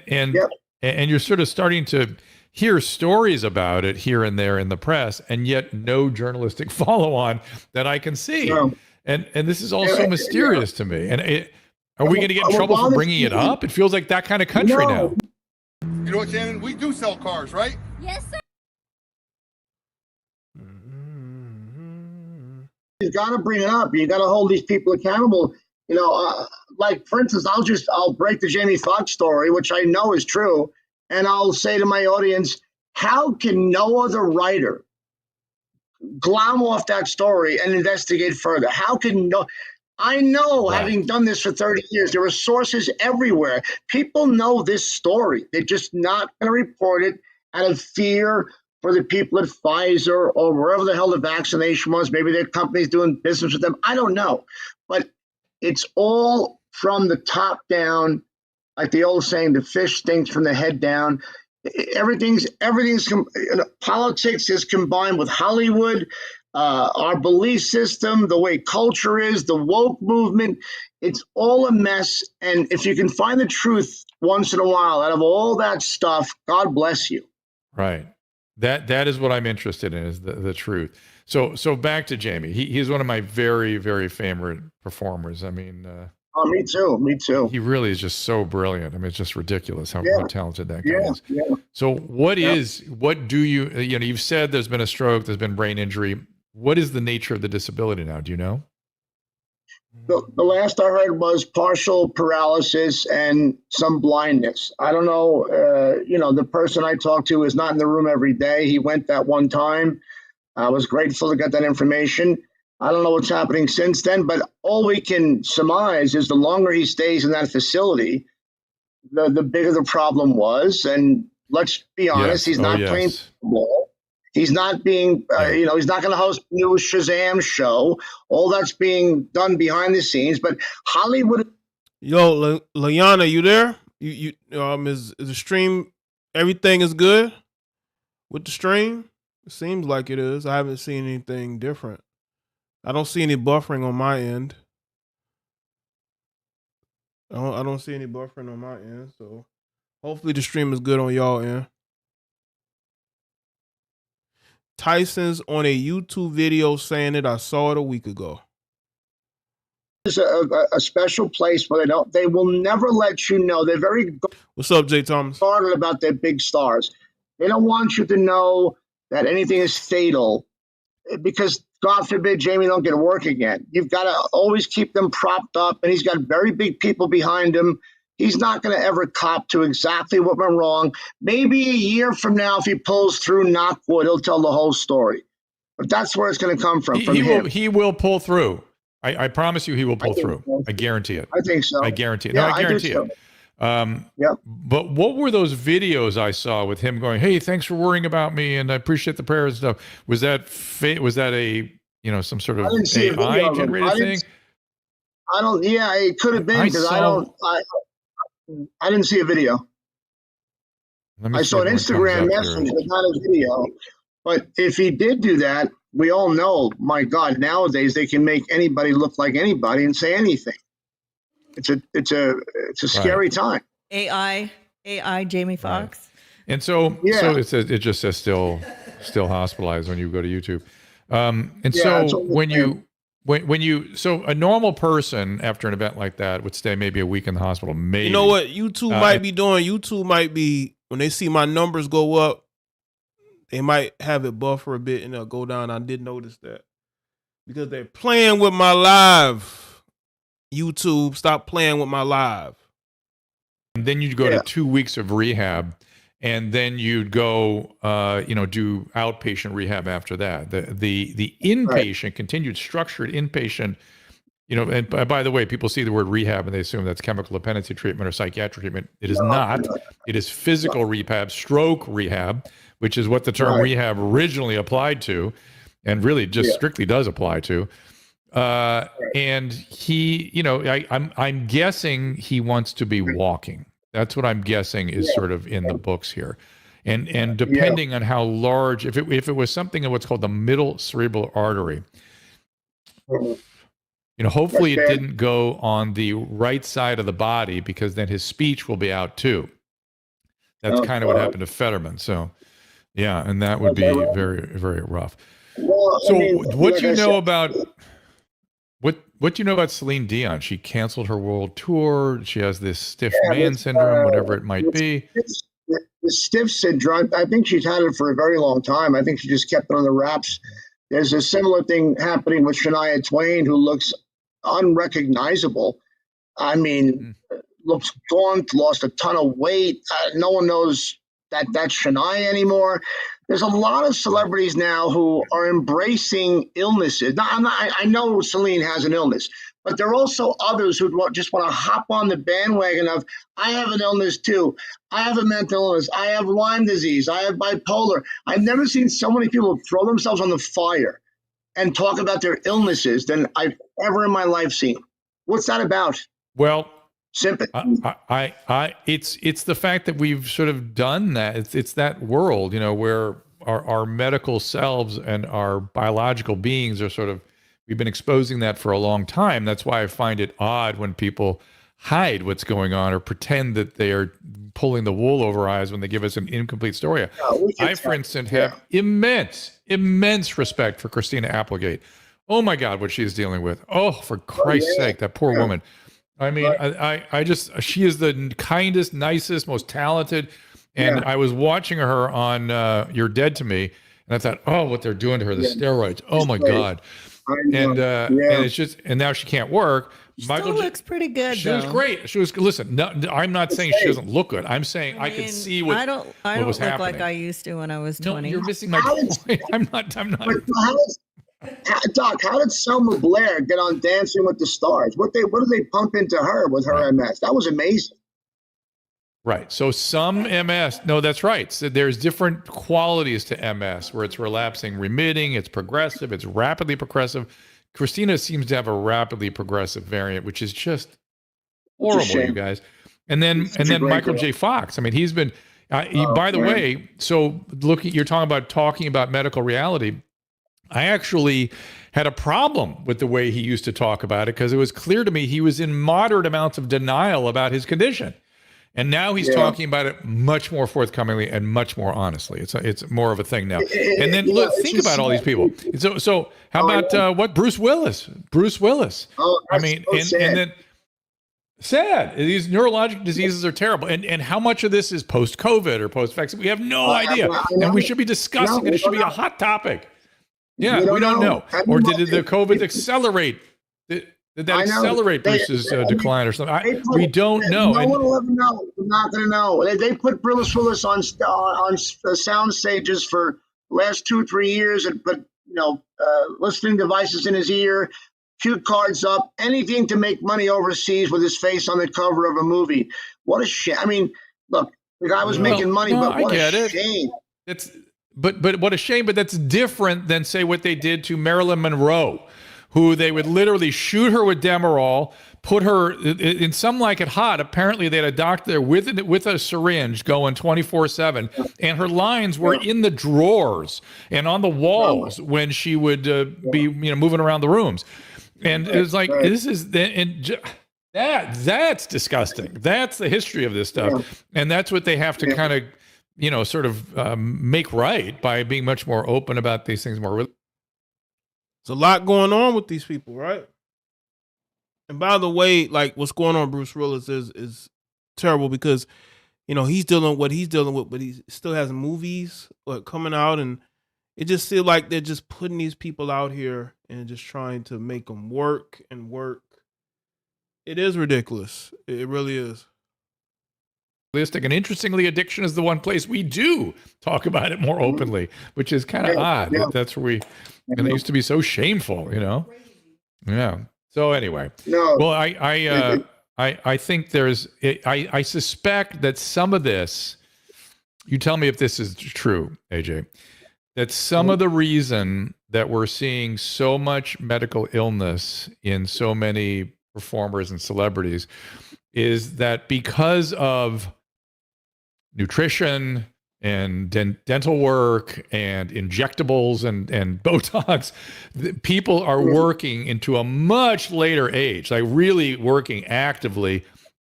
you're sort of starting to hear stories about it here and there in the press, and yet no journalistic follow-on that I can see. No. And this is all so mysterious to me. And are we going to get in trouble for bringing it up? It feels like that kind of country now. You know what, Shannon? We do sell cars, right? Yes, sir. You got to bring it up. You got to hold these people accountable. Like, for instance, I'll break the Jamie Foxx story, which I know is true. And I'll say to my audience, how can no other writer glom off that story and investigate further? How can I know, having done this for 30 years, there are sources everywhere. People know this story. They're just not going to report it out of fear for the people at Pfizer or wherever the hell the vaccination was. Maybe their company's doing business with them. I don't know. But it's all from the top down. Like the old saying, the fish stinks from the head down. Everything's politics is combined with Hollywood, our belief system, the way culture is, the woke movement. It's all a mess. And if you can find the truth once in a while out of all that stuff, God bless you. Right. That is what I'm interested in, is the truth. So back to Jamie. He's one of my very, very favorite performers. I mean, oh, me too. Me too. He really is just so brilliant. I mean, it's just ridiculous how talented that guy is. Yeah. So what do you you've said there's been a stroke, there's been brain injury. What is the nature of the disability now? Do you know? The last I heard was partial paralysis and some blindness. I don't know. The person I talked to is not in the room every day. He went that one time. I was grateful to get that information. I don't know what's happening since then, but all we can surmise is the longer he stays in that facility, the bigger the problem was. And let's be honest, he's not playing football. He's not being, he's not going to host a new Shazam show. All that's being done behind the scenes. But Hollywood. Yo, Liana, you there? Is the stream? Everything is good with the stream? It seems like it is. I haven't seen anything different. I don't see any buffering on my end. I don't see any buffering on my end. So hopefully the stream is good on y'all end. Tyson's on a YouTube video saying it. I saw it a week ago. There's a special place where they will never let you know. They're very What's up, Jay Thomas? guarded about their big stars. They don't want you to know that anything is fatal because God forbid Jamie don't get to work again. You've got to always keep them propped up, and he's got very big people behind him. He's not going to ever cop to exactly what went wrong. Maybe a year from now, if he pulls through, knock wood, he'll tell the whole story. But that's where it's going to come from. He will pull through. I promise you he will pull through. So. I guarantee it. I think so. I guarantee it. Yeah, no, I guarantee it. But what were those videos I saw with him going, "Hey, thanks for worrying about me, and I appreciate the prayers and stuff"? Was that a some sort of AI generated thing? I don't. Yeah, it could have been because I didn't see a video. I saw an Instagram message, but not a video. But if he did do that, we all know, my God, nowadays they can make anybody look like anybody and say anything. It's a scary time. AI Jamie Foxx. Right. And so it just says still hospitalized when you go to YouTube. So a normal person after an event like that would stay maybe a week in the hospital. Maybe. You know what YouTube might be doing? YouTube might be, when they see my numbers go up, they might have it buffer a bit and they'll go down. I did notice that because they're playing with my live. YouTube, stop playing with my live. And then you'd go to 2 weeks of rehab, and then you'd go, do outpatient rehab after that. The inpatient, continued structured inpatient, and by the way, people see the word rehab and they assume that's chemical dependency treatment or psychiatric treatment. It is not. It is physical rehab, stroke rehab, which is what the term rehab originally applied to, and really just strictly does apply to. And he, I'm guessing he wants to be walking. That's what I'm guessing is sort of in the books here. And depending on how large, if it was something of what's called the middle cerebral artery, hopefully it didn't go on the right side of the body, because then his speech will be out too. That's kind of what happened to Fetterman. So, yeah, and that would be very, very rough. Well, so what do you know about... What do you know about Celine Dion? She canceled her world tour. She has this stiff man syndrome, whatever it might be. The stiff syndrome, I think she's had it for a very long time. I think she just kept it on the wraps. There's a similar thing happening with Shania Twain, who looks unrecognizable. I mean, looks gaunt, lost a ton of weight. No one knows that's Shania anymore. There's a lot of celebrities now who are embracing illnesses. Now, I know Celine has an illness, but there are also others who just want to hop on the bandwagon of, I have an illness too. I have a mental illness. I have Lyme disease. I have bipolar. I've never seen so many people throw themselves on the fire and talk about their illnesses than I've ever in my life seen. What's that about? Well, sympathy. It's the fact that we've sort of done that. It's that world, where our medical selves and our biological beings are sort of, we've been exposing that for a long time. That's why I find it odd when people hide what's going on or pretend that they are pulling the wool over our eyes when they give us an incomplete story. I, for instance, have immense respect for Christina Applegate. Oh my God, what she's dealing with. Oh, for Christ's sake, that poor woman. I mean, I just, she is the kindest, nicest, most talented. And I was watching her on You're Dead to Me, and I thought, oh, what they're doing to her, the steroids. Oh my God. And it's just, and now she can't work. Michael still looks pretty good. She was great. She was, listen, no, I'm not saying she doesn't look good. I'm saying I could see what I don't was look happening. like I used to when I was 20. No, you're missing my point. I'm not. Doc, how did Selma Blair get on Dancing with the Stars? What do they pump into her with her MS? That was amazing. Right. So some MS, no, that's right. So there's different qualities to MS where it's relapsing, remitting, it's progressive, it's rapidly progressive. Christina seems to have a rapidly progressive variant, which is just horrible, you guys. And then Michael J. Fox. I mean, he's been, by the way, so you're talking about medical reality. I actually had a problem with the way he used to talk about it because it was clear to me he was in moderate amounts of denial about his condition. And now he's talking about it much more forthcomingly and much more honestly. It's more of a thing now. And then think about all these people. So how about what Bruce Willis? Oh, I mean, and then sad. These neurologic diseases are terrible. And how much of this is post-COVID or post-vaccine? We have no idea. And we should be discussing it. It should be a hot topic. Yeah, we don't know. Or did the COVID accelerate? Did that accelerate Bruce's decline or something? We don't know. No one will ever know. We're not going to know. They put Bruce Willis on sound stages for the last 2-3 years and put listening devices in his ear, cue cards up, anything to make money overseas with his face on the cover of a movie. What a shame. I mean, look, the guy was making money, but what a shame. But what a shame. But that's different than, say, what they did to Marilyn Monroe, who they would literally shoot her with Demerol, put her in some like it hot. Apparently, they had a doctor there with a syringe going 24/7, and her lines were in the drawers and on the walls when she would be moving around the rooms. And it was like that's disgusting. That's the history of this stuff, and that's what they have to kind of sort of make right by being much more open about these things more. There's a lot going on with these people, right? And by the way, like what's going on with Bruce Willis is terrible because, he's dealing with what he's dealing with, but he still has movies coming out, and it just feels like they're just putting these people out here and just trying to make them work and work. It is ridiculous. It really is. And interestingly, addiction is the one place we do talk about it more openly, which is kind of odd. That's where and it used to be so shameful, Yeah. So anyway, well, I think I suspect that some of this, you tell me if this is true, AJ, that some of the reason that we're seeing so much medical illness in so many performers and celebrities is that because of nutrition and dental work and injectables and Botox, people are working into a much later age, like really working actively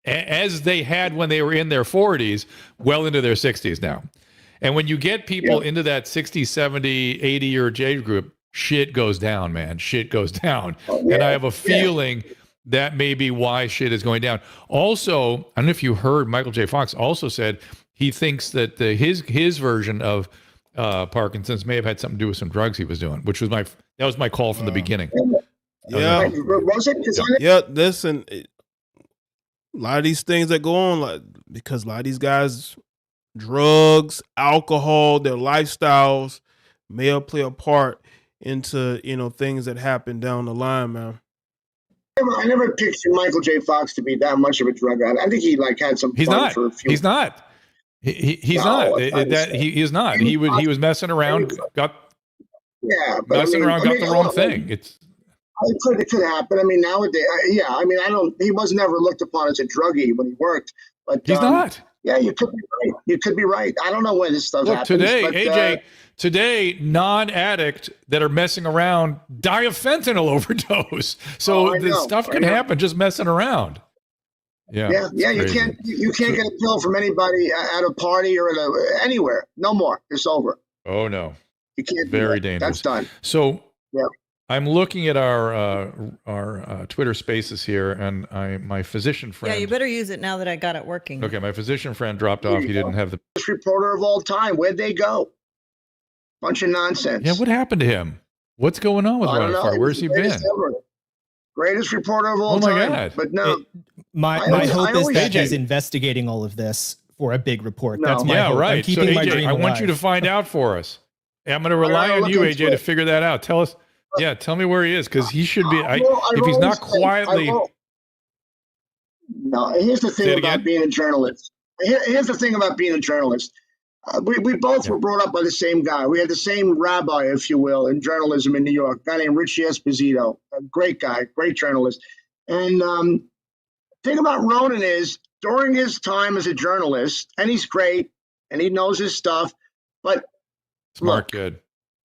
as they had when they were in their 40s, well into their 60s now. And when you get people into that 60, 70, 80-year age group, shit goes down, man. Shit goes down. And I have a feeling that may be why shit is going down. Also, I don't know if you heard, Michael J. Fox also said he thinks that his version of Parkinson's may have had something to do with some drugs he was doing, which was that was my call from the beginning. Yeah, was it? Yeah, listen, a lot of these things that go on, because a lot of these guys, drugs, alcohol, their lifestyles may have played a part into things that happen down the line, man. I never pictured Michael J. Fox to be that much of a drug addict. I think he had some fun for a few. He's not. He's not. He is not. He was messing around. Got the wrong thing. It could happen. I mean, nowadays, yeah. I mean, he was never looked upon as a druggie when he worked, but He's not. Yeah, you could be right. You could be right. I don't know when this stuff Look, happens. today, but, AJ, today, non-addict that are messing around die of fentanyl overdose. So this stuff can happen just messing around. Yeah. You can't get a pill from anybody at a party or anywhere. No more. It's over. Oh no. You can't. Very dangerous. That's done. So yeah. I'm looking at our Twitter Spaces here, and my physician friend. Yeah, you better use it now that I got it working. Okay, my physician friend dropped off. He didn't have the greatest reporter of all time. Where'd they go? Bunch of nonsense. Yeah, what happened to him? What's going on with Ron Farr? Where's he been? Greatest reporter of all time. Oh my God! But no, my hope is that he's investigating all of this for a big report. That's my hope. Right. I'm keeping my dream I alive. want you to find out for us. I'm going to rely on you, AJ, to figure that out. Tell us. Yeah, tell me where he is, because he should be. If he's not quietly. No, here's the thing about being a journalist. Here's the thing about being a journalist. We both were brought up by the same guy. We had the same rabbi, if you will, in journalism in New York, a guy named Richie Esposito, a great guy, great journalist. And the thing about Ronan is, during his time as a journalist, and he's great, and he knows his stuff, but smart, good.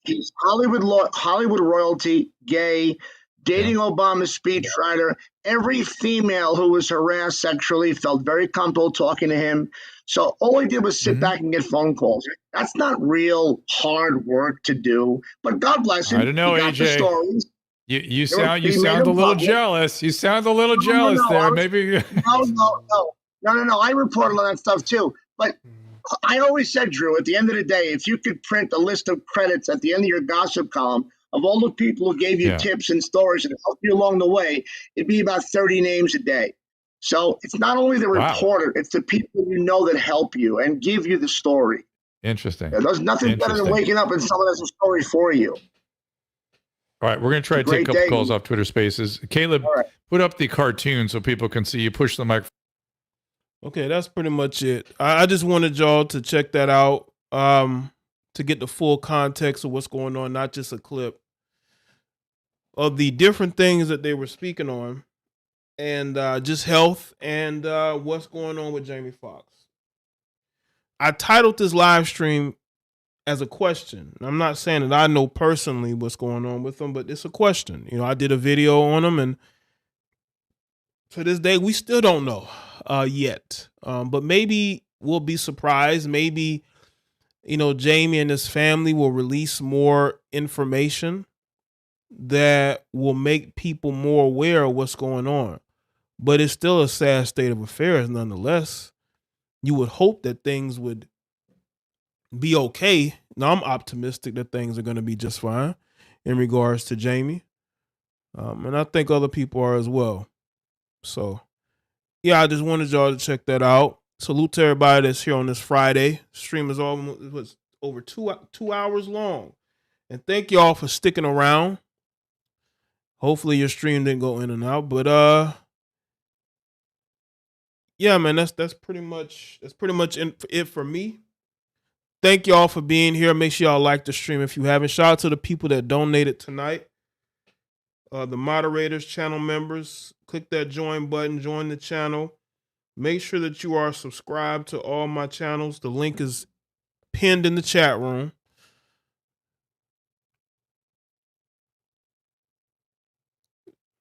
He's Hollywood royalty, gay, dating Obama's speechwriter. Every female who was harassed sexually felt very comfortable talking to him. So all he did was sit back and get phone calls. That's not real hard work to do. But God bless him. I don't know, AJ. You sound a little jealous. You sound a little jealous there. Maybe. No. I reported on that stuff too. But I always said, Drew, at the end of the day, if you could print a list of credits at the end of your gossip column of all the people who gave you tips and stories and helped you along the way, it'd be about 30 names a day. So it's not only the reporter, it's the people you know that help you and give you the story. Interesting. There's nothing better than waking up and someone has a story for you. All right, we're going to try to take a couple calls off Twitter Spaces. Caleb, put up the cartoon so people can see you. Push the mic. Okay, that's pretty much it. I just wanted y'all to check that out to get the full context of what's going on, not just a clip of the different things that they were speaking on, and just health and what's going on with Jamie Foxx. I titled this live stream as a question. I'm not saying that I know personally what's going on with him, but it's a question. You know, I did a video on him, and to this day, we still don't know yet. But maybe we'll be surprised. Maybe, you know, Jamie and his family will release more information that will make people more aware of what's going on. But it's still a sad state of affairs nonetheless. You would hope that things would be okay. Now, I'm optimistic that things are going to be just fine in regards to Jamie. And I think other people are as well. So, yeah, I just wanted y'all to check that out. Salute to everybody that's here on this Friday. Stream is almost over 2 hours long. And thank y'all for sticking around. Hopefully your stream didn't go in and out. But yeah, man, that's pretty much it for me. Thank y'all for being here. Make sure y'all like the stream if you haven't. Shout out to the people that donated tonight. The moderators, channel members, click that join button, join the channel. Make sure that you are subscribed to all my channels. The link is pinned in the chat room.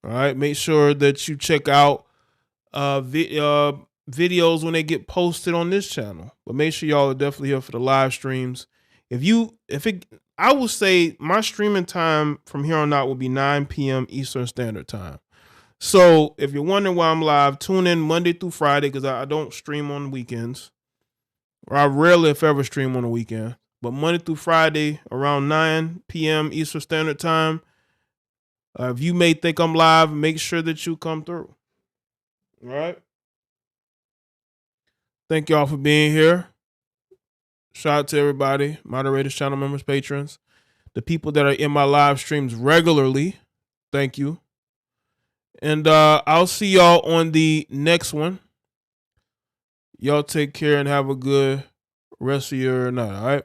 All right, make sure that you check out videos when they get posted on this channel. But make sure y'all are definitely here for the live streams. I will say my streaming time from here on out will be 9 p.m. Eastern Standard Time. So if you're wondering why I'm live, tune in Monday through Friday because I don't stream on weekends. Or I rarely, if ever, stream on a weekend. But Monday through Friday around 9 p.m. Eastern Standard Time. If you may think I'm live, make sure that you come through. All right? Thank y'all for being here. Shout out to everybody, moderators, channel members, patrons, the people that are in my live streams regularly. Thank you. And I'll see y'all on the next one. Y'all take care and have a good rest of your night, all right?